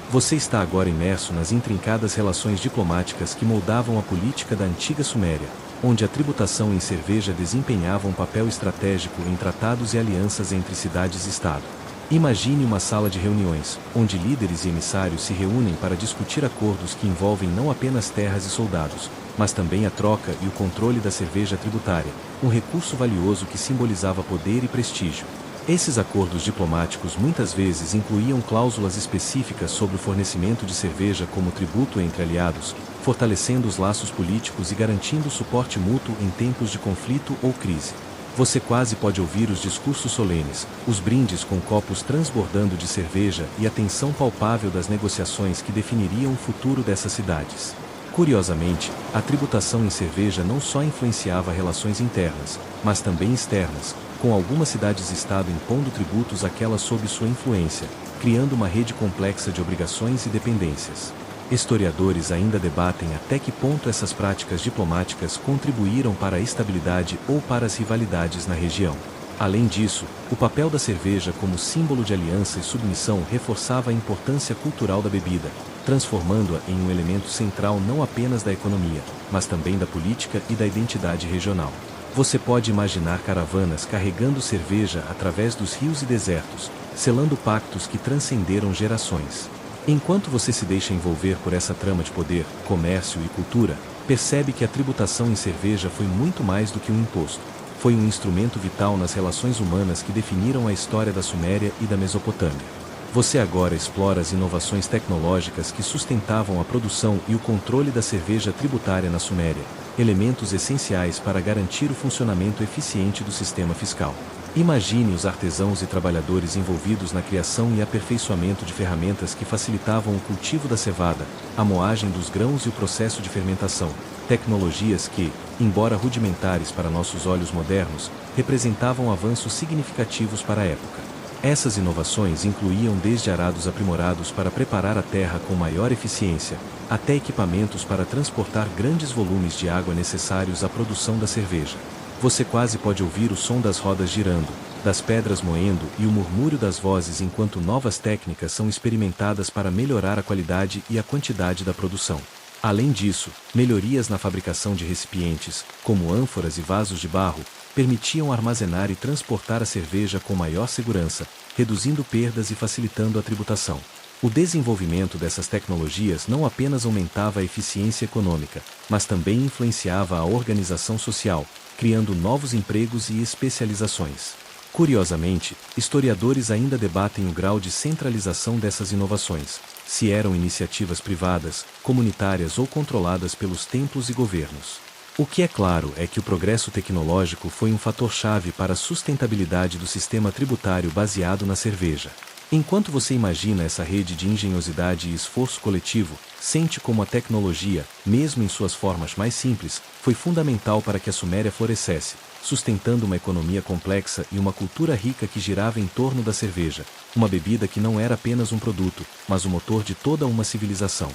Você está agora imerso nas intrincadas relações diplomáticas que moldavam a política da antiga Suméria, onde a tributação em cerveja desempenhava um papel estratégico em tratados e alianças entre cidades e Estado. Imagine uma sala de reuniões, onde líderes e emissários se reúnem para discutir acordos que envolvem não apenas terras e soldados, mas também a troca e o controle da cerveja tributária, um recurso valioso que simbolizava poder e prestígio. Esses acordos diplomáticos muitas vezes incluíam cláusulas específicas sobre o fornecimento de cerveja como tributo entre aliados, fortalecendo os laços políticos e garantindo suporte mútuo em tempos de conflito ou crise. Você quase pode ouvir os discursos solenes, os brindes com copos transbordando de cerveja e a tensão palpável das negociações que definiriam o futuro dessas cidades. Curiosamente, a tributação em cerveja não só influenciava relações internas, mas também externas, com algumas cidades-estado impondo tributos àquelas sob sua influência, criando uma rede complexa de obrigações e dependências. Historiadores ainda debatem até que ponto essas práticas diplomáticas contribuíram para a estabilidade ou para as rivalidades na região. Além disso, o papel da cerveja como símbolo de aliança e submissão reforçava a importância cultural da bebida, transformando-a em um elemento central não apenas da economia, mas também da política e da identidade regional. Você pode imaginar caravanas carregando cerveja através dos rios e desertos, selando pactos que transcenderam gerações. Enquanto você se deixa envolver por essa trama de poder, comércio e cultura, percebe que a tributação em cerveja foi muito mais do que um imposto. Foi um instrumento vital nas relações humanas que definiram a história da Suméria e da Mesopotâmia. Você agora explora as inovações tecnológicas que sustentavam a produção e o controle da cerveja tributária na Suméria, elementos essenciais para garantir o funcionamento eficiente do sistema fiscal. Imagine os artesãos e trabalhadores envolvidos na criação e aperfeiçoamento de ferramentas que facilitavam o cultivo da cevada, a moagem dos grãos e o processo de fermentação, tecnologias que, embora rudimentares para nossos olhos modernos, representavam avanços significativos para a época. Essas inovações incluíam desde arados aprimorados para preparar a terra com maior eficiência, até equipamentos para transportar grandes volumes de água necessários à produção da cerveja. Você quase pode ouvir o som das rodas girando, das pedras moendo e o murmúrio das vozes enquanto novas técnicas são experimentadas para melhorar a qualidade e a quantidade da produção. Além disso, melhorias na fabricação de recipientes, como ânforas e vasos de barro, permitiam armazenar e transportar a cerveja com maior segurança, reduzindo perdas e facilitando a tributação. O desenvolvimento dessas tecnologias não apenas aumentava a eficiência econômica, mas também influenciava a organização social, criando novos empregos e especializações. Curiosamente, historiadores ainda debatem o grau de centralização dessas inovações, se eram iniciativas privadas, comunitárias ou controladas pelos templos e governos. O que é claro é que o progresso tecnológico foi um fator-chave para a sustentabilidade do sistema tributário baseado na cerveja. Enquanto você imagina essa rede de engenhosidade e esforço coletivo, sente como a tecnologia, mesmo em suas formas mais simples, foi fundamental para que a Suméria florescesse, sustentando uma economia complexa e uma cultura rica que girava em torno da cerveja, uma bebida que não era apenas um produto, mas o motor de toda uma civilização.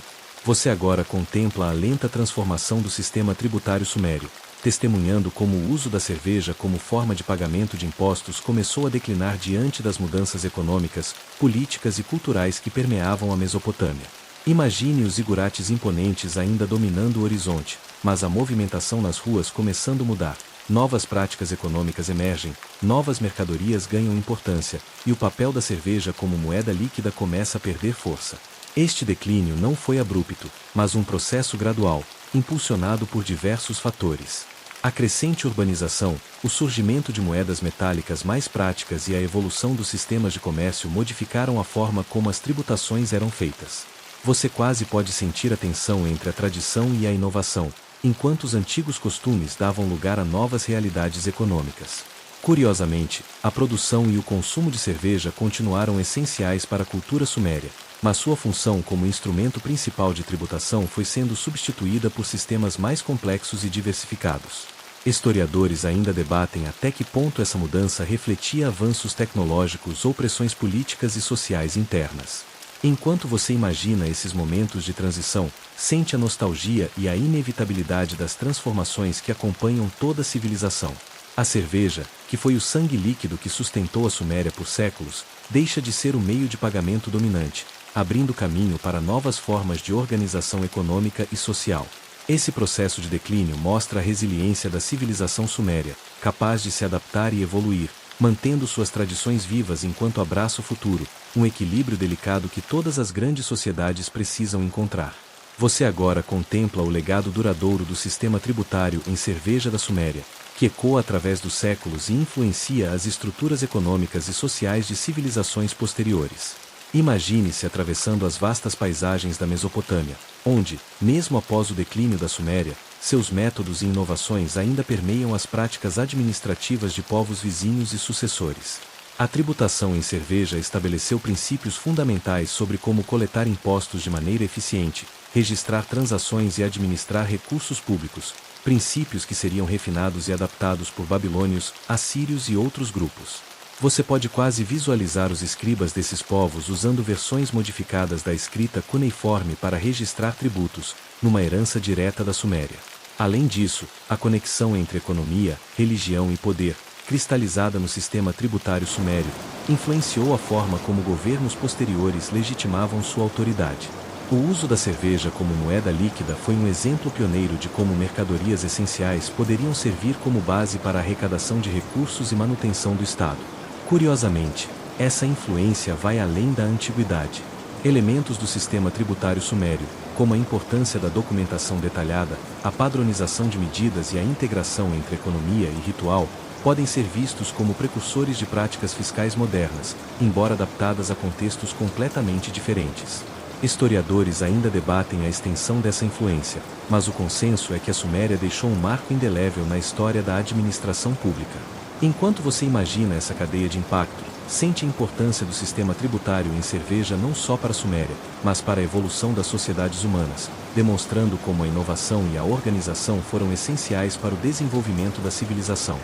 Você agora contempla a lenta transformação do sistema tributário sumério, testemunhando como o uso da cerveja como forma de pagamento de impostos começou a declinar diante das mudanças econômicas, políticas e culturais que permeavam a Mesopotâmia. Imagine os zigurates imponentes ainda dominando o horizonte, mas a movimentação nas ruas começando a mudar. Novas práticas econômicas emergem, novas mercadorias ganham importância, e o papel da cerveja como moeda líquida começa a perder força. Este declínio não foi abrupto, mas um processo gradual, impulsionado por diversos fatores. A crescente urbanização, o surgimento de moedas metálicas mais práticas e a evolução dos sistemas de comércio modificaram a forma como as tributações eram feitas. Você quase pode sentir a tensão entre a tradição e a inovação, enquanto os antigos costumes davam lugar a novas realidades econômicas. Curiosamente, a produção e o consumo de cerveja continuaram essenciais para a cultura suméria, mas sua função como instrumento principal de tributação foi sendo substituída por sistemas mais complexos e diversificados. Historiadores ainda debatem até que ponto essa mudança refletia avanços tecnológicos ou pressões políticas e sociais internas. Enquanto você imagina esses momentos de transição, sente a nostalgia e a inevitabilidade das transformações que acompanham toda a civilização. A cerveja, que foi o sangue líquido que sustentou a Suméria por séculos, deixa de ser o meio de pagamento dominante, abrindo caminho para novas formas de organização econômica e social. Esse processo de declínio mostra a resiliência da civilização suméria, capaz de se adaptar e evoluir, mantendo suas tradições vivas enquanto abraça o futuro, um equilíbrio delicado que todas as grandes sociedades precisam encontrar. Você agora contempla o legado duradouro do sistema tributário em cerveja da Suméria, que ecoa através dos séculos e influencia as estruturas econômicas e sociais de civilizações posteriores. Imagine-se atravessando as vastas paisagens da Mesopotâmia, onde, mesmo após o declínio da Suméria, seus métodos e inovações ainda permeiam as práticas administrativas de povos vizinhos e sucessores. A tributação em cerveja estabeleceu princípios fundamentais sobre como coletar impostos de maneira eficiente, registrar transações e administrar recursos públicos, princípios que seriam refinados e adaptados por babilônios, assírios e outros grupos. Você pode quase visualizar os escribas desses povos usando versões modificadas da escrita cuneiforme para registrar tributos, numa herança direta da Suméria. Além disso, a conexão entre economia, religião e poder, cristalizada no sistema tributário sumério, influenciou a forma como governos posteriores legitimavam sua autoridade. O uso da cerveja como moeda líquida foi um exemplo pioneiro de como mercadorias essenciais poderiam servir como base para a arrecadação de recursos e manutenção do Estado. Curiosamente, essa influência vai além da antiguidade. Elementos do sistema tributário sumério, como a importância da documentação detalhada, a padronização de medidas e a integração entre economia e ritual, podem ser vistos como precursores de práticas fiscais modernas, embora adaptadas a contextos completamente diferentes. Historiadores ainda debatem a extensão dessa influência, mas o consenso é que a Suméria deixou um marco indelével na história da administração pública. Enquanto você imagina essa cadeia de impacto, sente a importância do sistema tributário em cerveja não só para a Suméria, mas para a evolução das sociedades humanas, demonstrando como a inovação e a organização foram essenciais para o desenvolvimento da civilização.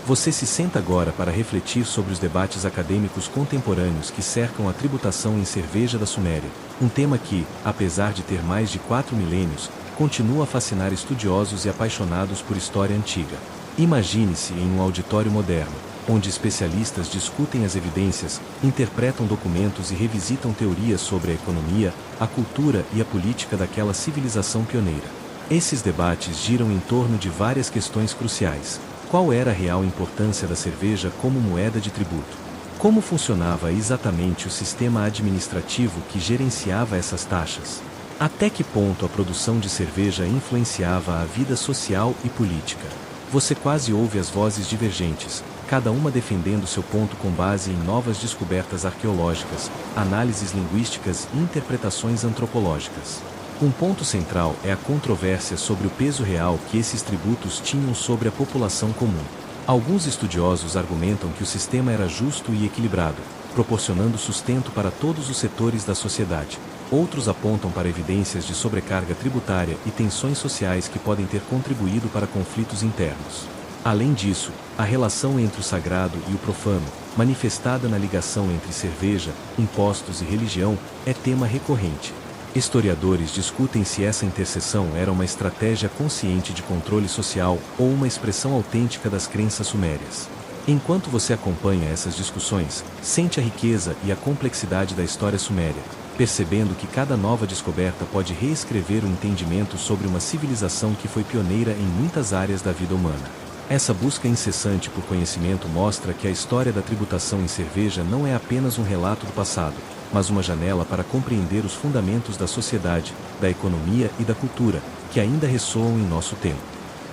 Você se senta agora para refletir sobre os debates acadêmicos contemporâneos que cercam a tributação em cerveja da Suméria, um tema que, apesar de ter mais de 4 milênios, continua a fascinar estudiosos e apaixonados por história antiga. Imagine-se em um auditório moderno, onde especialistas discutem as evidências, interpretam documentos e revisitam teorias sobre a economia, a cultura e a política daquela civilização pioneira. Esses debates giram em torno de várias questões cruciais. Qual era a real importância da cerveja como moeda de tributo? Como funcionava exatamente o sistema administrativo que gerenciava essas taxas? Até que ponto a produção de cerveja influenciava a vida social e política? Você quase ouve as vozes divergentes, cada uma defendendo seu ponto com base em novas descobertas arqueológicas, análises linguísticas e interpretações antropológicas. Um ponto central é a controvérsia sobre o peso real que esses tributos tinham sobre a população comum. Alguns estudiosos argumentam que o sistema era justo e equilibrado, proporcionando sustento para todos os setores da sociedade. Outros apontam para evidências de sobrecarga tributária e tensões sociais que podem ter contribuído para conflitos internos. Além disso, a relação entre o sagrado e o profano, manifestada na ligação entre cerveja, impostos e religião, é tema recorrente. Historiadores discutem se essa interseção era uma estratégia consciente de controle social ou uma expressão autêntica das crenças sumérias. Enquanto você acompanha essas discussões, sente a riqueza e a complexidade da história suméria, percebendo que cada nova descoberta pode reescrever o entendimento sobre uma civilização que foi pioneira em muitas áreas da vida humana. Essa busca incessante por conhecimento mostra que a história da tributação em cerveja não é apenas um relato do passado, mas uma janela para compreender os fundamentos da sociedade, da economia e da cultura, que ainda ressoam em nosso tempo.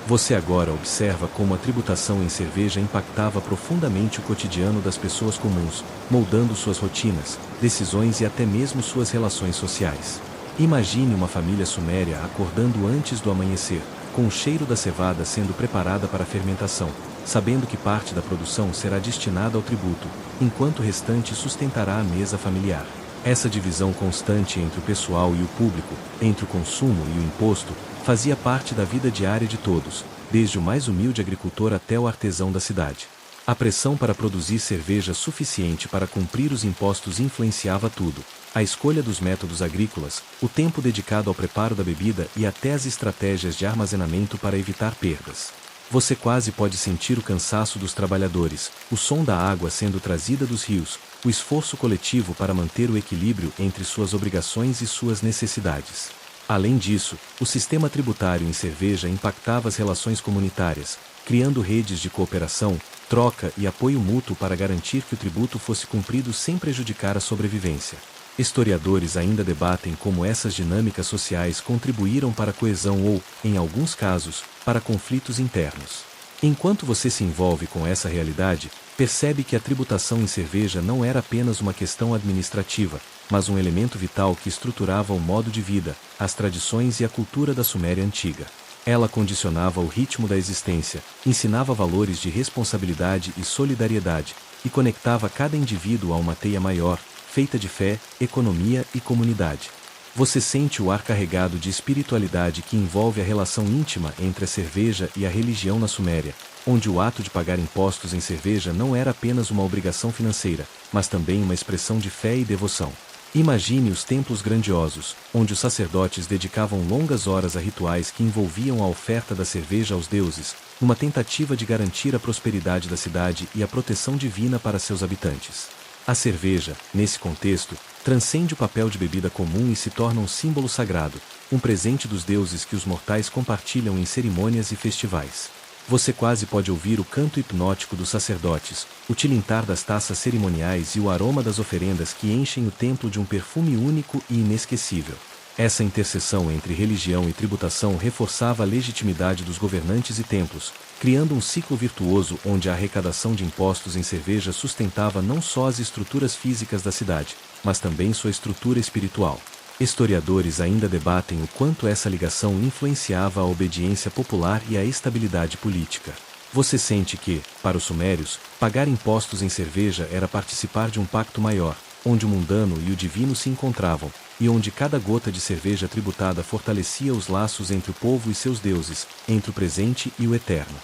Você agora observa como a tributação em cerveja impactava profundamente o cotidiano das pessoas comuns, moldando suas rotinas, decisões e até mesmo suas relações sociais. Imagine uma família suméria acordando antes do amanhecer, com o cheiro da cevada sendo preparada para a fermentação, sabendo que parte da produção será destinada ao tributo, enquanto o restante sustentará a mesa familiar. Essa divisão constante entre o pessoal e o público, entre o consumo e o imposto, fazia parte da vida diária de todos, desde o mais humilde agricultor até o artesão da cidade. A pressão para produzir cerveja suficiente para cumprir os impostos influenciava tudo: a escolha dos métodos agrícolas, o tempo dedicado ao preparo da bebida e até as estratégias de armazenamento para evitar perdas. Você quase pode sentir o cansaço dos trabalhadores, o som da água sendo trazida dos rios, o esforço coletivo para manter o equilíbrio entre suas obrigações e suas necessidades. Além disso, o sistema tributário em cerveja impactava as relações comunitárias, criando redes de cooperação, troca e apoio mútuo para garantir que o tributo fosse cumprido sem prejudicar a sobrevivência. Historiadores ainda debatem como essas dinâmicas sociais contribuíram para a coesão ou, em alguns casos, para conflitos internos. Enquanto você se envolve com essa realidade, percebe que a tributação em cerveja não era apenas uma questão administrativa, mas um elemento vital que estruturava o modo de vida, as tradições e a cultura da Suméria antiga. Ela condicionava o ritmo da existência, ensinava valores de responsabilidade e solidariedade, e conectava cada indivíduo a uma teia maior, feita de fé, economia e comunidade. Você sente o ar carregado de espiritualidade que envolve a relação íntima entre a cerveja e a religião na Suméria, onde o ato de pagar impostos em cerveja não era apenas uma obrigação financeira, mas também uma expressão de fé e devoção. Imagine os templos grandiosos, onde os sacerdotes dedicavam longas horas a rituais que envolviam a oferta da cerveja aos deuses, numa tentativa de garantir a prosperidade da cidade e a proteção divina para seus habitantes. A cerveja, nesse contexto, transcende o papel de bebida comum e se torna um símbolo sagrado, um presente dos deuses que os mortais compartilham em cerimônias e festivais. Você quase pode ouvir o canto hipnótico dos sacerdotes, o tilintar das taças cerimoniais e o aroma das oferendas que enchem o templo de um perfume único e inesquecível. Essa interseção entre religião e tributação reforçava a legitimidade dos governantes e templos, criando um ciclo virtuoso onde a arrecadação de impostos em cerveja sustentava não só as estruturas físicas da cidade, mas também sua estrutura espiritual. Historiadores ainda debatem o quanto essa ligação influenciava a obediência popular e a estabilidade política. Você sente que, para os sumérios, pagar impostos em cerveja era participar de um pacto maior, onde o mundano e o divino se encontravam, e onde cada gota de cerveja tributada fortalecia os laços entre o povo e seus deuses, entre o presente e o eterno.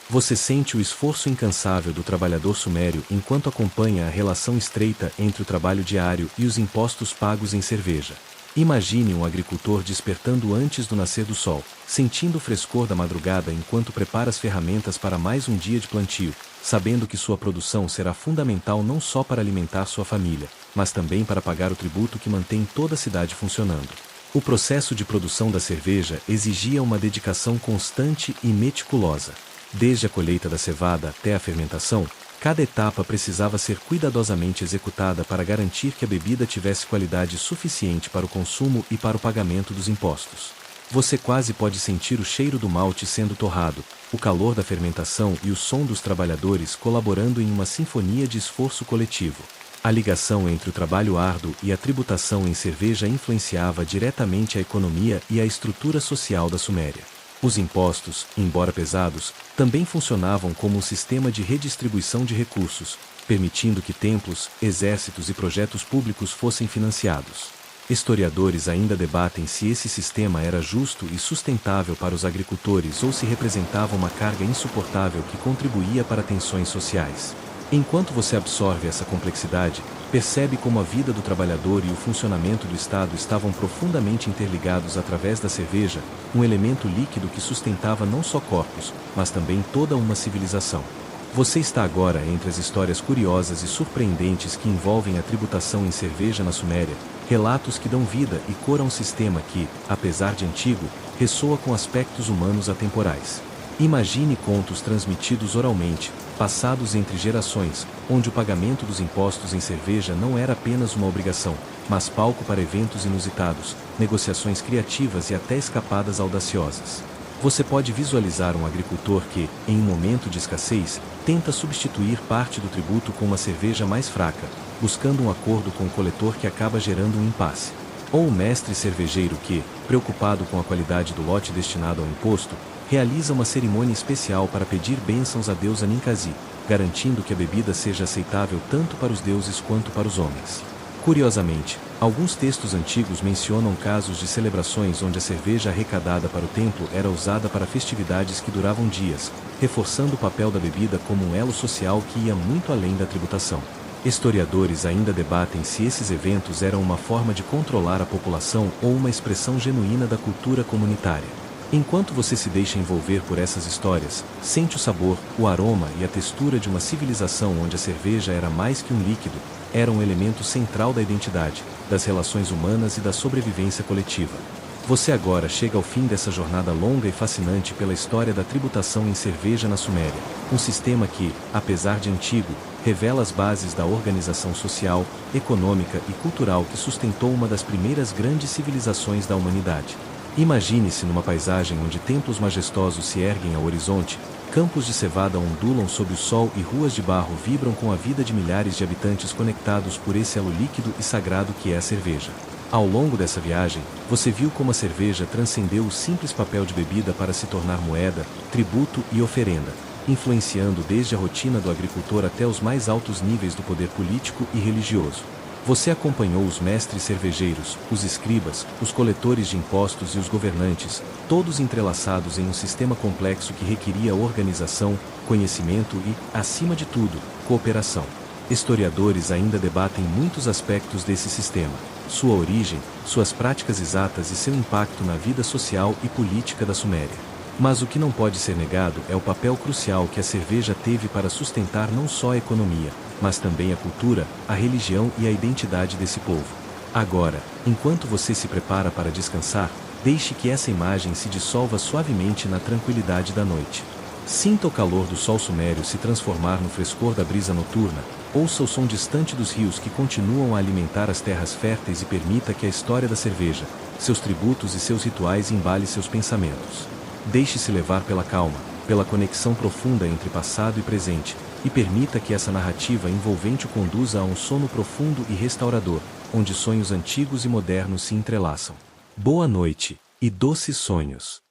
Você sente o esforço incansável do trabalhador sumério enquanto acompanha a relação estreita entre o trabalho diário e os impostos pagos em cerveja. Imagine um agricultor despertando antes do nascer do sol, sentindo o frescor da madrugada enquanto prepara as ferramentas para mais um dia de plantio, sabendo que sua produção será fundamental não só para alimentar sua família, mas também para pagar o tributo que mantém toda a cidade funcionando. O processo de produção da cerveja exigia uma dedicação constante e meticulosa. Desde a colheita da cevada até a fermentação, cada etapa precisava ser cuidadosamente executada para garantir que a bebida tivesse qualidade suficiente para o consumo e para o pagamento dos impostos. Você quase pode sentir o cheiro do malte sendo torrado, o calor da fermentação e o som dos trabalhadores colaborando em uma sinfonia de esforço coletivo. A ligação entre o trabalho árduo e a tributação em cerveja influenciava diretamente a economia e a estrutura social da Suméria. Os impostos, embora pesados, também funcionavam como um sistema de redistribuição de recursos, permitindo que templos, exércitos e projetos públicos fossem financiados. Historiadores ainda debatem se esse sistema era justo e sustentável para os agricultores ou se representava uma carga insuportável que contribuía para tensões sociais. Enquanto você absorve essa complexidade, percebe como a vida do trabalhador e o funcionamento do Estado estavam profundamente interligados através da cerveja, um elemento líquido que sustentava não só corpos, mas também toda uma civilização. Você está agora entre as histórias curiosas e surpreendentes que envolvem a tributação em cerveja na Suméria, relatos que dão vida e cor a um sistema que, apesar de antigo, ressoa com aspectos humanos atemporais. Imagine contos transmitidos oralmente, passados entre gerações, onde o pagamento dos impostos em cerveja não era apenas uma obrigação, mas palco para eventos inusitados, negociações criativas e até escapadas audaciosas. Você pode visualizar um agricultor que, em um momento de escassez, tenta substituir parte do tributo com uma cerveja mais fraca, buscando um acordo com o coletor que acaba gerando um impasse. Ou o mestre cervejeiro que, preocupado com a qualidade do lote destinado ao imposto, realiza uma cerimônia especial para pedir bênçãos a Deus Aninkasi, garantindo que a bebida seja aceitável tanto para os deuses quanto para os homens. Curiosamente, alguns textos antigos mencionam casos de celebrações onde a cerveja arrecadada para o templo era usada para festividades que duravam dias, reforçando o papel da bebida como um elo social que ia muito além da tributação. Historiadores ainda debatem se esses eventos eram uma forma de controlar a população ou uma expressão genuína da cultura comunitária. Enquanto você se deixa envolver por essas histórias, sente o sabor, o aroma e a textura de uma civilização onde a cerveja era mais que um líquido, era um elemento central da identidade, das relações humanas e da sobrevivência coletiva. Você agora chega ao fim dessa jornada longa e fascinante pela história da tributação em cerveja na Suméria, um sistema que, apesar de antigo, revela as bases da organização social, econômica e cultural que sustentou uma das primeiras grandes civilizações da humanidade. Imagine-se numa paisagem onde templos majestosos se erguem ao horizonte, campos de cevada ondulam sob o sol e ruas de barro vibram com a vida de milhares de habitantes conectados por esse elo líquido e sagrado que é a cerveja. Ao longo dessa viagem, você viu como a cerveja transcendeu o simples papel de bebida para se tornar moeda, tributo e oferenda, influenciando desde a rotina do agricultor até os mais altos níveis do poder político e religioso. Você acompanhou os mestres cervejeiros, os escribas, os coletores de impostos e os governantes, todos entrelaçados em um sistema complexo que requeria organização, conhecimento e, acima de tudo, cooperação. Historiadores ainda debatem muitos aspectos desse sistema: sua origem, suas práticas exatas e seu impacto na vida social e política da Suméria. Mas o que não pode ser negado é o papel crucial que a cerveja teve para sustentar não só a economia, mas também a cultura, a religião e a identidade desse povo. Agora, enquanto você se prepara para descansar, deixe que essa imagem se dissolva suavemente na tranquilidade da noite. Sinta o calor do sol sumério se transformar no frescor da brisa noturna, ouça o som distante dos rios que continuam a alimentar as terras férteis e permita que a história da cerveja, seus tributos e seus rituais embale seus pensamentos. Deixe-se levar pela calma, pela conexão profunda entre passado e presente, e permita que essa narrativa envolvente o conduza a um sono profundo e restaurador, onde sonhos antigos e modernos se entrelaçam. Boa noite, e doces sonhos.